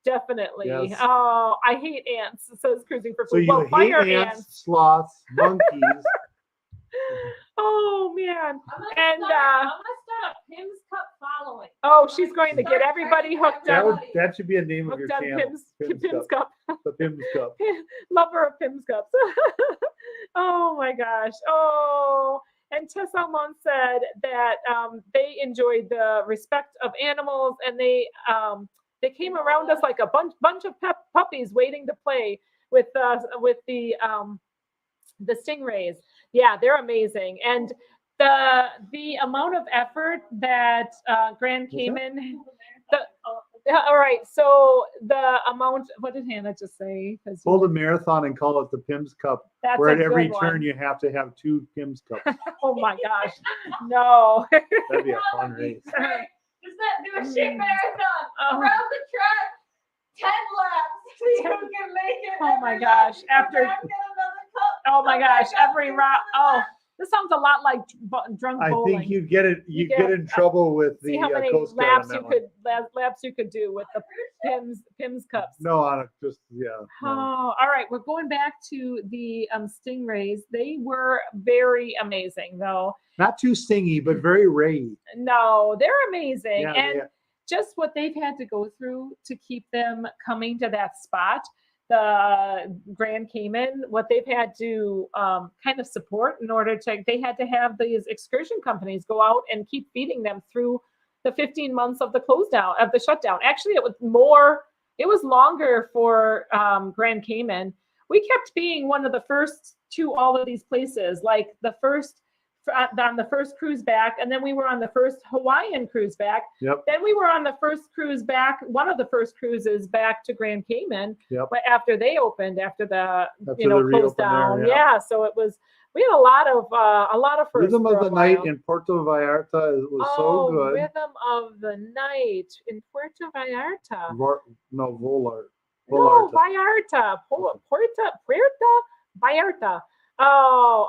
definitely. Yes. Oh, I hate ants. Says Cruising for Food. So you well, hate fire ants, sloths, monkeys. Oh man. I'm gonna And start a Pim's Cup following. oh, she's going to get everybody hooked up. That should be a name of your Hooked on channel. Pim's Cup. The Pim's Cup. Lover of Pim's Cups. Oh my gosh. Oh, and Tessa Almond said that they enjoyed the respect of animals, and they came around us like a bunch of puppies waiting to play with the stingrays. Yeah, they're amazing, and the amount of effort that Grand Cayman. All right, so the amount. What did Hannah just say? Hold a marathon and call it the Pim's Cup, That's where a at every good turn one. you have to have 2 Pim's Cups. Oh my gosh, no. That'd be a fun race. Just do a shake marathon Oh. around the track, 10 laps. See who can make it. Oh my Every gosh, lap, after- get another cup. Oh my gosh, every round. Oh, lap. this sounds a lot like drunk I bowling. think you'd get it. You You get- get in trouble with See the how many Coast Guard laps on you that one. laps you could do with the Pim's Cups. No, on it, just yeah. No. Oh, all right. We're going back to the stingrays. They were very amazing, though. Not too stingy, but very ray. No, they're amazing, Yeah, and they- just what they've had to go through to keep them coming to that spot, the Grand Cayman, what they've had to kind of support in order to. They had to have these excursion companies go out and keep feeding them through the 15 months of the close down of the shutdown. Actually, it was more. It was longer for Grand Cayman. We kept being one of the first to all of these places, like on the first cruise back, and then we were on the first Hawaiian cruise back. Yep. Then we were on the first cruise back, one of the first cruises back to Grand Cayman. Yep. But after they opened, after the After closed the reopen down, there, yeah. So it was. We had a lot of firsts. Rhythm for of a the Night while. in Puerto Vallarta was Oh, so good. Rhythm of the Night in Puerto Vallarta. No, Volart. No, Vallarta. Vallarta. Puerto Vallarta. Oh,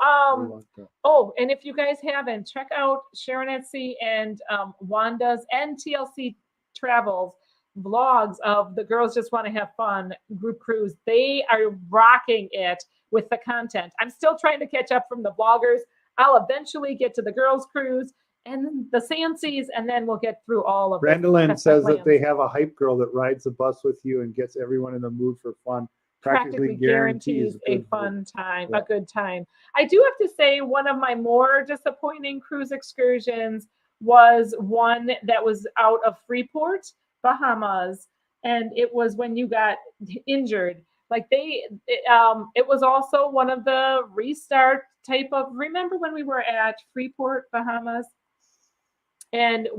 Vallarta. oh, and if you guys haven't, check out Sharon at Sea and Wanda's and TLC Travels vlogs of the Girls Just Want to Have Fun group cruise. They are rocking it with the content. I'm still trying to catch up from the vloggers. I'll eventually get to the girls cruise and the Seas, and then we'll get through all of it. Brandolin That's my says that they plans. have a hype girl that rides the bus with you and gets everyone in the mood for fun. Practically guarantees a good fun time, Yeah. a good time. I do have to say, one of my more disappointing cruise excursions was one that was out of Freeport, Bahamas, and it was when you got injured. Like it was also one of the restart type of. Remember when we were at Freeport, Bahamas, and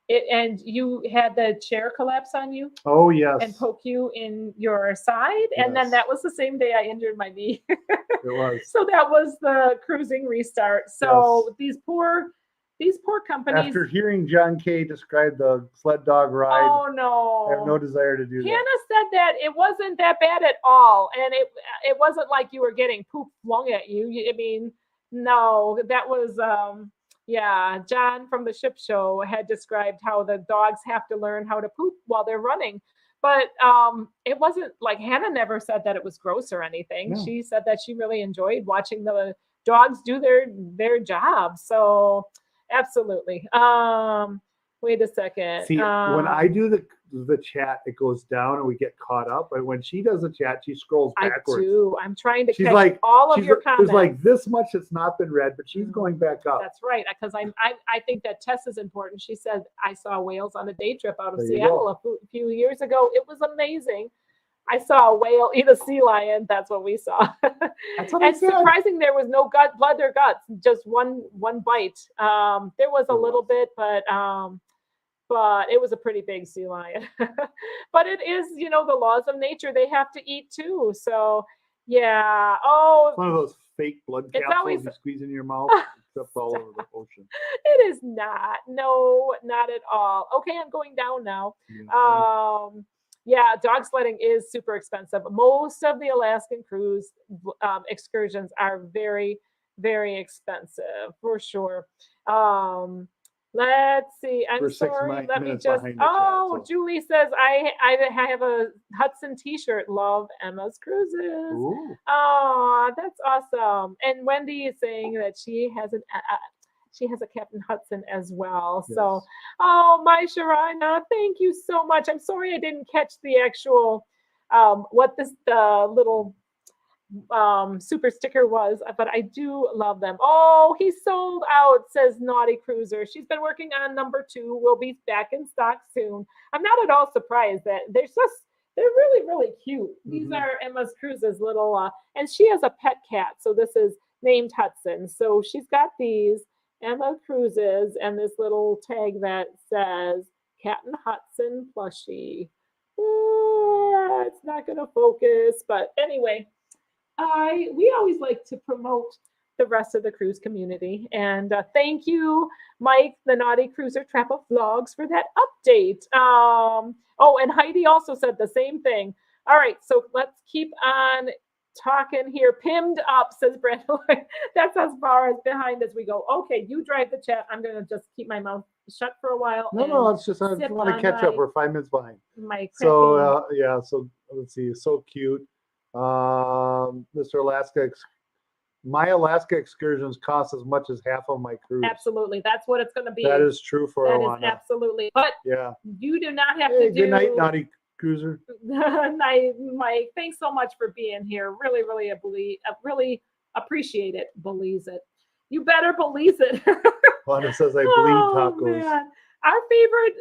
and you had the chair collapse on you Oh yes, and poke you in your side, and then Yes. that was the same day I injured my knee. it was. So that was the cruising restart. So these poor companies. After hearing John Kay describe the sled dog ride, Oh no! I have no desire to do Hannah that. said that it wasn't that bad at all, and it wasn't like you were getting poop flung at you. I mean, no, that was yeah. John from the ship show had described how the dogs have to learn how to poop while they're running, But it wasn't like Hannah never said that it was gross or anything. No. She said that she really enjoyed watching the dogs do their job. So absolutely. Wait a second. See, when I do the chat, it goes down and we get caught up. But when she does the chat, she scrolls I backwards. do. I'm trying to She's catch like, all of your comments. There's like this much that's not been read, but she's going back up. That's right, because I think that Tess is important. She said I saw whales on a day trip out of There you Seattle a few years ago. It was amazing. I saw a whale eat a sea lion. That's what we saw. That's what I And said. surprising, there was no blood or guts, just one bite. There was a little bit, but it was a pretty big sea lion. But it is, the laws of nature. They have to eat too. So yeah. Oh, It's one of those fake blood It's capsules always- you squeeze in your mouth, except all over the ocean. it is not. No, not at all. Okay, I'm going down now. Yeah, dog sledding is super expensive. Most of the Alaskan cruise excursions are very, very expensive for sure. Let's see. I'm We're 6 sorry. Let me minutes just. behind the chat, Oh, so- Julie says I have a Hudson T-shirt. Love Emma's cruises. Ooh. Oh, that's awesome. And Wendy is saying that she has a Captain Hudson as well. So, Yes. oh, my Sharina, thank you so much. I'm sorry I didn't catch the actual what the little super sticker was, but I do love them. Oh, he sold out, says Naughty Cruiser. She's been working on number 2. We'll be back in stock soon. I'm not at all surprised that they're really, really cute. These Mhm. are Emma's Cruise's little, and she has a pet cat. So this is named Hudson. So she's got these Emma Cruises and this little tag that says Captain Hudson plushie. It's not going to focus, but anyway, we always like to promote the rest of the cruise community. And thank you, Mike, the Naughty Cruiser Trapper Vlogs, for that update. Oh, and Heidi also said the same thing. All right, so let's keep on talking here. Pinned up, says Brenda. That's as far as behind as we go. Okay, you drive the chat. I'm going to just keep my mouth shut for a while. No, it's just I sip just want to on catch up. my- We're 5 minutes behind. My So yeah, so let's see. So cute. Mr. Alaska, my Alaska excursions cost as much as half of my cruise. absolutely. That's what it's going to be. That is true for That is Awana. absolutely. But Yeah. you do not have Hey, to do. good night, Naughty Cruiser. Night, Mike. Thanks so much for being here. Really, really, really appreciate it. Believes it. You better believe it. Wanda says I bleed Oh, tacos. man. Our favorite,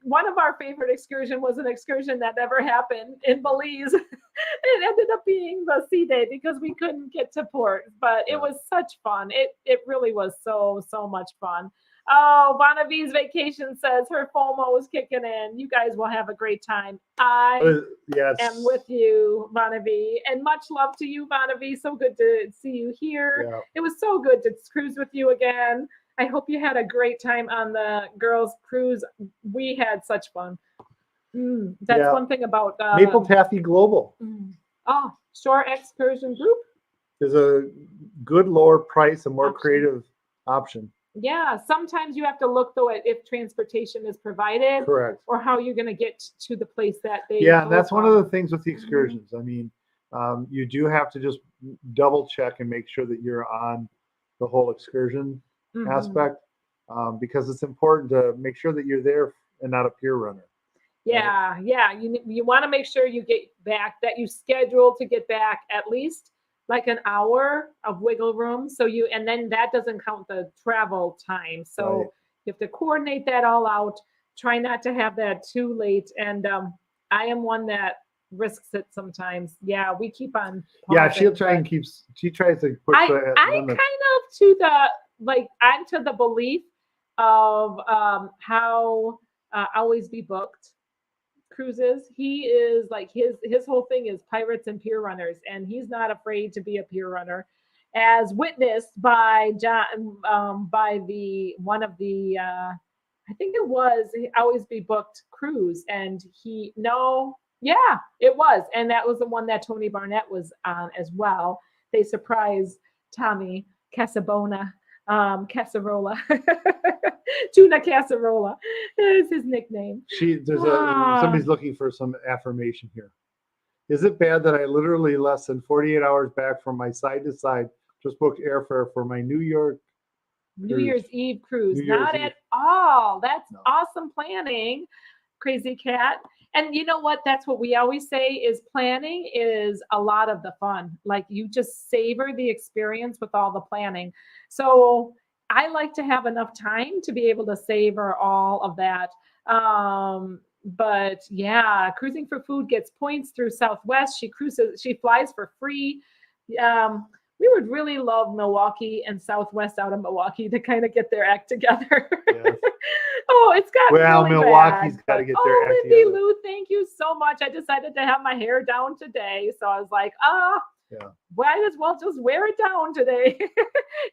one of our favorite excursion was an excursion that never happened in Belize. It ended up being the sea day because we couldn't get to port, but it was such fun. It really was so much fun. Oh, Bonavi's vacation says her FOMO is kicking in. You guys will have a great time. I Yes. am with you, Bonavi, and much love to you, Bonavi. So good to see you here. Yeah. It was so good to cruise with you again. I hope you had a great time on the girls' cruise. We had such fun. That's Yeah. one thing about Maple Taffy Global Oh, Shore Excursion Group. is a good lower price and more Option. creative option. Yeah, sometimes you have to look though at if transportation is provided Correct. or how you're going to get to the place that they. Yeah, go that's one from. of the things with the excursions. I mean, you do have to just double check and make sure that you're on the whole excursion Mhm. aspect, because it's important to make sure that you're there and not a peer runner. Yeah, yeah. You want to make sure you get back, that you schedule to get back at least like an hour of wiggle room. So and then that doesn't count the travel time. So Right. you have to coordinate that all out. Try not to have that too late. And I am one that risks it sometimes. Yeah, we keep on. Yeah, pausing, she'll try but- and she tries to push I the kind limits. of to the I'm to the belief of how Always Be Booked cruises. He is like his whole thing is pirates and pier runners, and he's not afraid to be a pier runner, as witnessed by John by the one of the I think it was Always Be Booked cruise, and it was, and that was the one that Tony Barnett was on as well. They surprised Tommy Casabona casserola. Tuna casserola is his nickname. Somebody's looking for some affirmation here. Is it bad that I literally less than 48 hours back from my side to side just booked airfare for my New Year's Eve cruise? New Year's Not Eve. at all. That's No. awesome planning, Crazy Cat. And you know what? That's what we always say is planning is a lot of the fun. Like you just savor the experience with all the planning. So I like to have enough time to be able to savor all of that. But yeah, cruising for food gets points through Southwest. She flies for free. We would really love Milwaukee and Southwest out of Milwaukee to kind of get their act together. Yes. Oh, it's got Well, really Milwaukee's bad, got to but- get their act Lindy together. Lou, thank you so much. I decided to have my hair down today, so I was like, Yeah. might as well just wear it down today.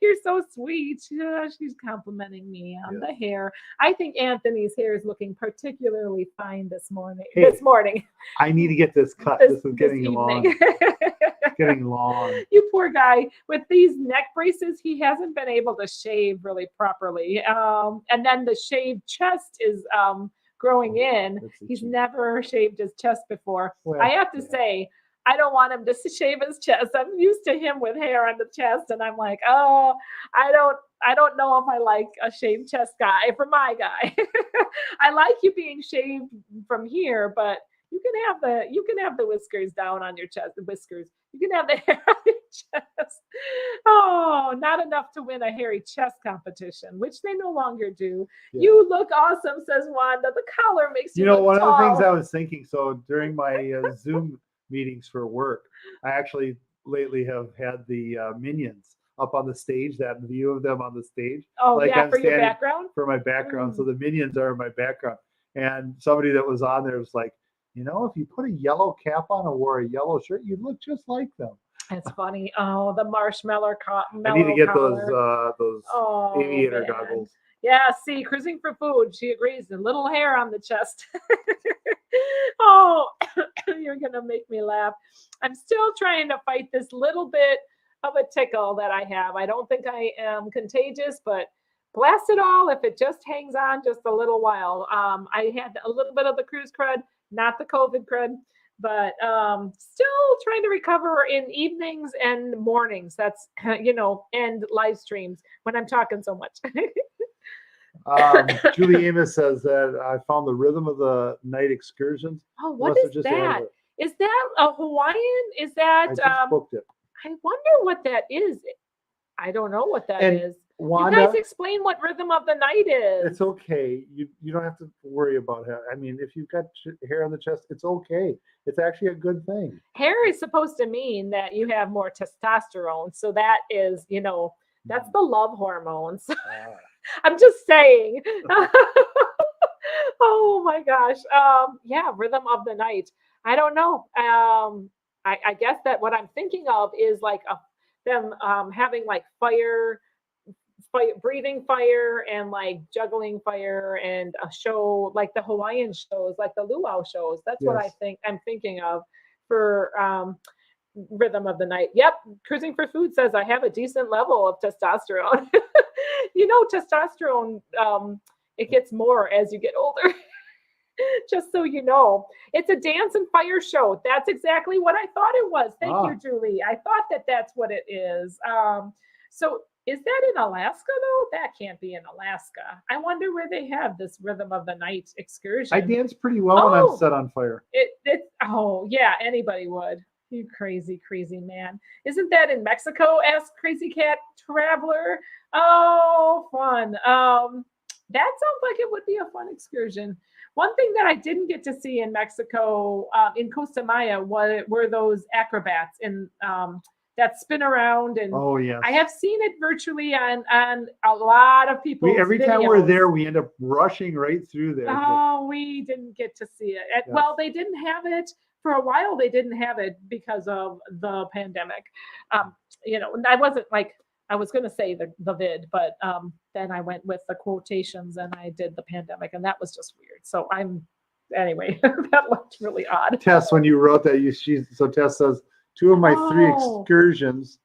You're so sweet. Yeah, she's complimenting me on Yes. the hair. I think Anthony's hair is looking particularly fine this morning. Hey, This morning. I need to get this cut. This is getting long. evening. Getting long. You poor guy. With these neck braces, he hasn't been able to shave really properly. And then the shaved chest is growing in. That's He's itchy. never shaved his chest before. Well, I have to yeah. say, I don't want him to shave his chest. I'm used to him with hair on the chest, and I'm like, oh, I don't know if I like a shaved chest guy for my guy. I like you being shaved from here, but you can have the whiskers down on your chest. The whiskers. You can have the hair on your chest. Oh, not enough to win a hairy chest competition, which they no longer do. Yeah. You look awesome, says Wanda. The collar makes you, You know, look one tall. of the things I was thinking, so during my Zoom meetings for work, I actually lately have had the Minions up on the stage, that view of them on the stage. Oh, like yeah, I'm for your standing- background? For my background. So the Minions are in my background. And somebody that was on there was like, you know, if you put a yellow cap on or wore a yellow shirt, you'd look just like them. That's funny. Oh, the marshmallow I need to get collar. those Oh, aviator man. goggles. Yeah, see, cruising for food. She agrees. A little hair on the chest. Oh, you're going to make me laugh. I'm still trying to fight this little bit of a tickle that I have. I don't think I am contagious, but blast it all if it just hangs on just a little while. I had a little bit of the cruise crud, not the COVID crud, but still trying to recover in evenings and mornings. That's, and live streams when I'm talking so much. Julie Amos says that I found the rhythm of the night excursions. Oh, what Must have is just added that? it. Is that a Hawaiian? Is that I just booked it. I wonder what that is. I don't know what that And is. Wanda, You guys explain what rhythm of the night is. it's okay. You don't have to worry about hair. I mean, if you've got hair on the chest, it's okay. It's actually a good thing. Hair is supposed to mean that you have more testosterone. So that is, that's the love hormones. Ah. I'm just saying. Oh my gosh. Yeah, rhythm of the night. I don't know. I guess that what I'm thinking of is like them having like fire, breathing fire, and like juggling fire, and a show like the Hawaiian shows, like the luau shows. That's what I'm thinking of for rhythm of the night. Yep, cruising for food says I have a decent level of testosterone. Testosterone, it gets more as you get older. Just so you know, it's a dance and fire show. That's exactly what I thought it was. Thank you, Julie. I thought that that's what it is. So is that in Alaska though? That can't be in Alaska. I wonder where they have this rhythm of the night excursion. I dance pretty well when I'm set on fire. Oh yeah, anybody would. You crazy man. Isn't that in Mexico? Asked Crazy Cat Traveler. Oh, fun. That sounds like it would be a fun excursion. One thing that I didn't get to see in Mexico, in Costa Maya, were those acrobats in that spin around. And oh yes, I have seen it virtually on a lot of people. Every time we're there, we end up rushing right through there. Oh, we didn't get to see it. Yes. Well, they didn't have it for a while. They didn't have it because of the pandemic. And I wasn't like, I was going to say the vid, but then I went with the quotations and I did the pandemic, and that was just weird. So anyway, that looked really odd. Tess, when you wrote that, so Tess says, 2 of my 3 excursions,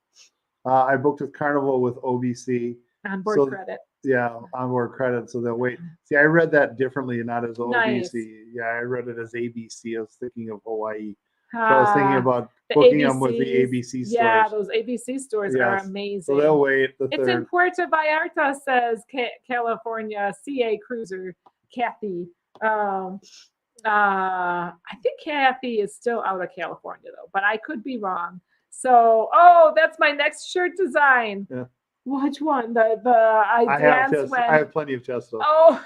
I booked with Carnival with OBC, On board So- credit. Yeah, onboard credit, so they'll wait. See, I read that differently, not as Nice. OBC. Yeah, I read it as ABC. I was thinking of Hawaii. So I was thinking Ah, about the booking them with the ABCs. ABC stores. Yeah, those ABC stores are Yes. amazing. So they'll wait the It's third. in Puerto Vallarta, says California CA Cruiser Kathy. I think Kathy is still out of California though, but I could be wrong. So, oh, that's my next shirt design. Yeah. Which one? I dance when. I have plenty of testo. Oh,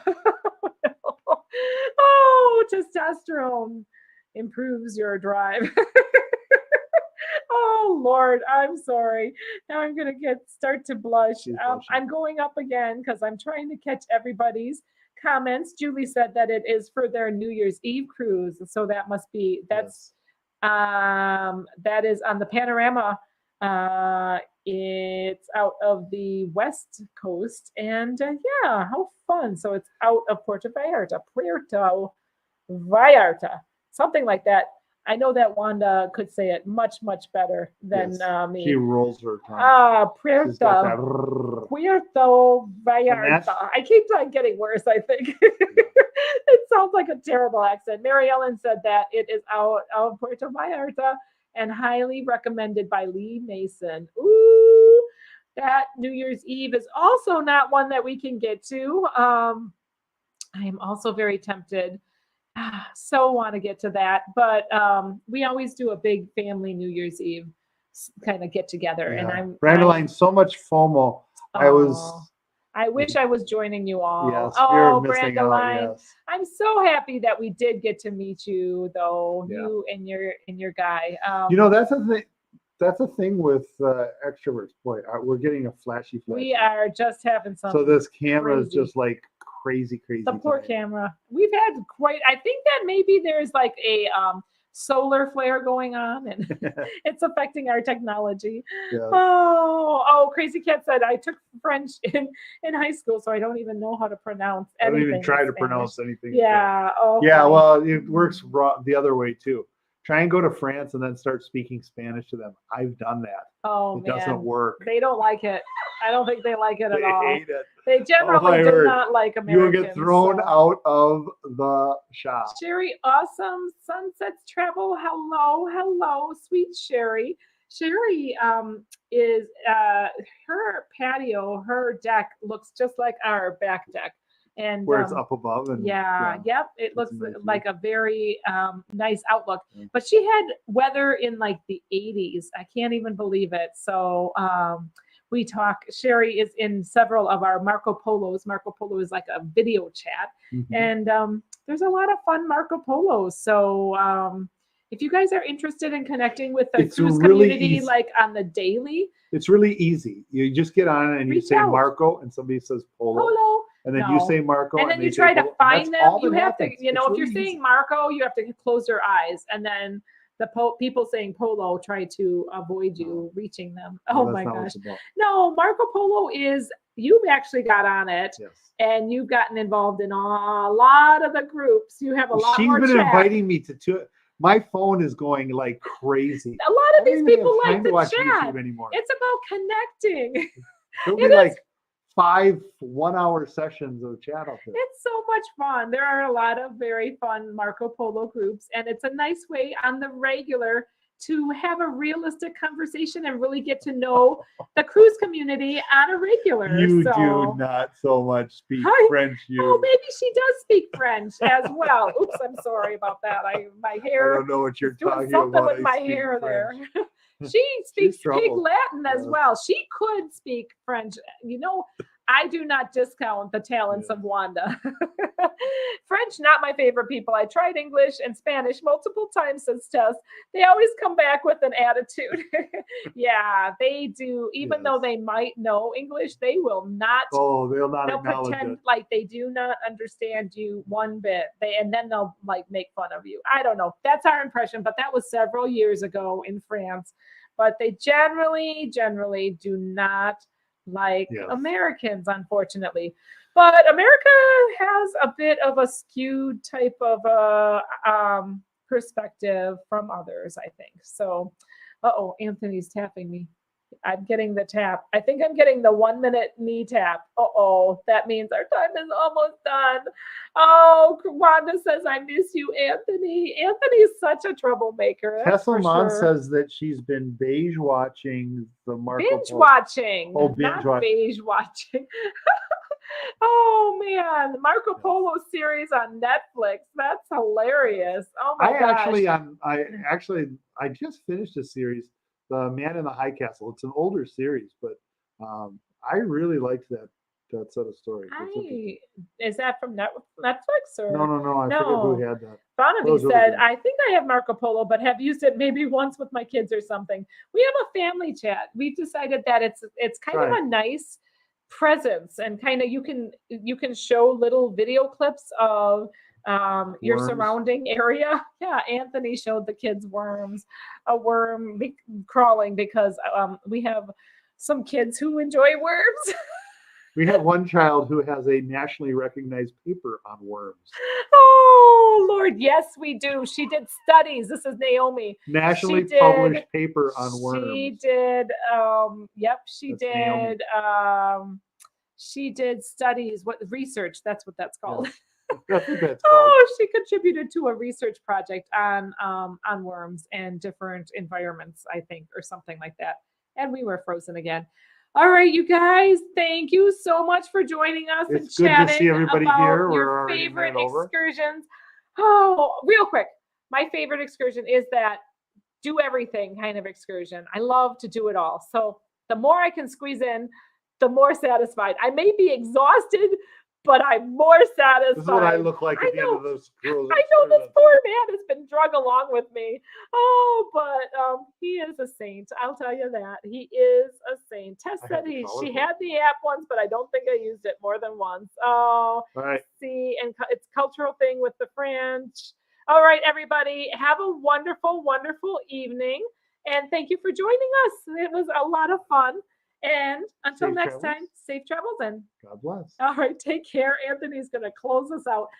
oh, testosterone improves your drive. Oh Lord, I'm sorry. Now I'm gonna start to blush. She's blushing. I'm going up again because I'm trying to catch everybody's comments. Julie said that it is for their New Year's Eve cruise, so that must be that is on the Panorama. It's out of the West Coast, and yeah, how fun! So it's out of Puerto Vallarta, something like that. I know that Wanda could say it much better than Yes. me. She rolls her tongue. She's got that Puerto rrrr. Puerto that's- Vallarta. I keep on getting worse, I think. It sounds like a terrible accent. Mary Ellen said that it is out of Puerto Vallarta and highly recommended by Lee Mason. Ooh, that New Year's Eve is also not one that we can get to. I am also very tempted. So want to get to that, but we always do a big family New Year's Eve kind of get together, and Yeah. I'm Brandeline, so much FOMO. Oh, I wish I was joining you all. Yes, Oh, you're missing out. Brandeline, Yes. I'm so happy that we did get to meet you, though. Yeah. You and your guy. You know, that's a thing. That's a thing with extroverts. Boy, we're getting a flashy. we are just having some. So this camera is crazy. just like crazy. The poor tonight. camera. We've had quite. I think that maybe there's like a solar flare going on, and it's affecting our technology. Yes. Oh, Crazy Cat said I took French in high school, so I don't even know how to pronounce I don't anything. even try in to Spanish. pronounce anything. Yeah. Oh. Yeah. funny. Well, it works the other way too. Try and go to France and then start speaking Spanish to them. I've done that. Oh It man, doesn't work. they don't like it. I don't think they like it They at all. hate it. They generally I do heard. not like You Americans. will get thrown so. out of the shop. Sherry, awesome. Sunsets travel. Hello, sweet Sherry. Sherry is her patio, her deck looks just like our back deck. And Where it's up above and yep, it looks a nice view. like a very nice outlook. Yeah. But she had weather in like the 80s. I can't even believe it. So we talk. Sherry is in several of our Marco Polos. Marco Polo is like a video chat, Mhm. and there's a lot of fun Marco Polos. So if you guys are interested in connecting with the It's cruise really community, easy. like on the daily, It's really easy. You just get on and you Reach say out. Marco and somebody says Polo. Polo. And then No. you say Marco And then they you say try to Polo, and find that's them. all You that have to, happens. you know, It's if you're really saying easy. Marco, you have to close your eyes, and then the people saying Polo try to avoid you reaching them. No, Oh that's my not what gosh! it's about. No, Marco Polo is. You've actually got on it, Yes. and you've gotten involved in a lot of the groups. You have a lot She's more been chat. inviting me to two. My phone is going like crazy. A lot I of don't these even people have like time to to watch chat. YouTube anymore. It's about connecting. There'll it be like is- 5 1-hour sessions of chat out there. It's so much fun. There are a lot of very fun Marco Polo groups, and it's a nice way on the regular to have a realistic conversation and really get to know the cruise community on a regular. You so, do not so much speak Hi. French. You. Oh, maybe she does speak French as well. Oops, I'm sorry about that. My I hair don't know what you're is doing talking something about. with I my speak hair French. there. She speaks pig troubled. Latin as Yes. well. She could speak French. You know, I do not discount the talents Yeah. of Wanda. French, not my favorite people. I tried English and Spanish multiple times since test. They always come back with an attitude. Yeah, they do. Even though Yes. they might know English, they will not. Oh, they'll not They'll acknowledge pretend it. like they do not understand you one bit. And then they'll like make fun of you. I don't know. That's our impression, but that was several years ago in France. But they generally do not like Yes. Americans, unfortunately. But America has a bit of a skewed type of perspective from others, I think. So, Anthony's tapping me. I'm getting the tap. I think I'm getting the 1 minute knee tap. Uh-oh, that means our time is almost done. Oh, Wanda says, I miss you, Anthony. Anthony's such a troublemaker. That's for Kesselman sure. says that she's been beige watching the Marco Binge Polo. watching, Oh, binge not watch. beige watching. Oh man, the Marco Polo series on Netflix. That's hilarious. Oh my gosh. I just finished a series, The Man in the High Castle. It's an older series, but I really liked that set of stories. It's interesting. Is that from Netflix or No. I forget who had that. Barnaby Those really said, good. I think I have Marco Polo, but have used it maybe once with my kids or something. We have a family chat. We've decided that it's kind of Right. a nice presence, and kind of you can show little video clips of your Worms. surrounding area. Yeah, Anthony showed the kids worms, a worm crawling because we have some kids who enjoy worms. We have one child who has a nationally recognized paper on worms. Oh Lord, yes, we do. She did studies. This is Naomi. Nationally She did- published paper on worms. She did. Yep, she That's Naomi. did. She did studies. What research? That's what that's called. That's what that's called. Oh, she contributed to a research project on worms and different environments, I think, or something like that. And we were frozen again. All right, you guys, thank you so much for joining us It's and good to chatting see everybody about here. We're your already a favorite minute over. excursions. Oh, real quick. My favorite excursion is that do everything kind of excursion. I love to do it all. So the more I can squeeze in, the more satisfied. I may be exhausted, but I'm more satisfied. This is what I look like at the end of those cruises. I know this poor man has been drug along with me. Oh, but he is a saint. I'll tell you that. He is a saint. Tess said she had the app once, but I don't think I used it more than once. Oh, all right. See, and it's cultural thing with the French. All right, everybody, have a wonderful, wonderful evening. And thank you for joining us. It was a lot of fun. And until Safe next travels. time, safe travels and God bless. all right, take care. Anthony's going to close us out.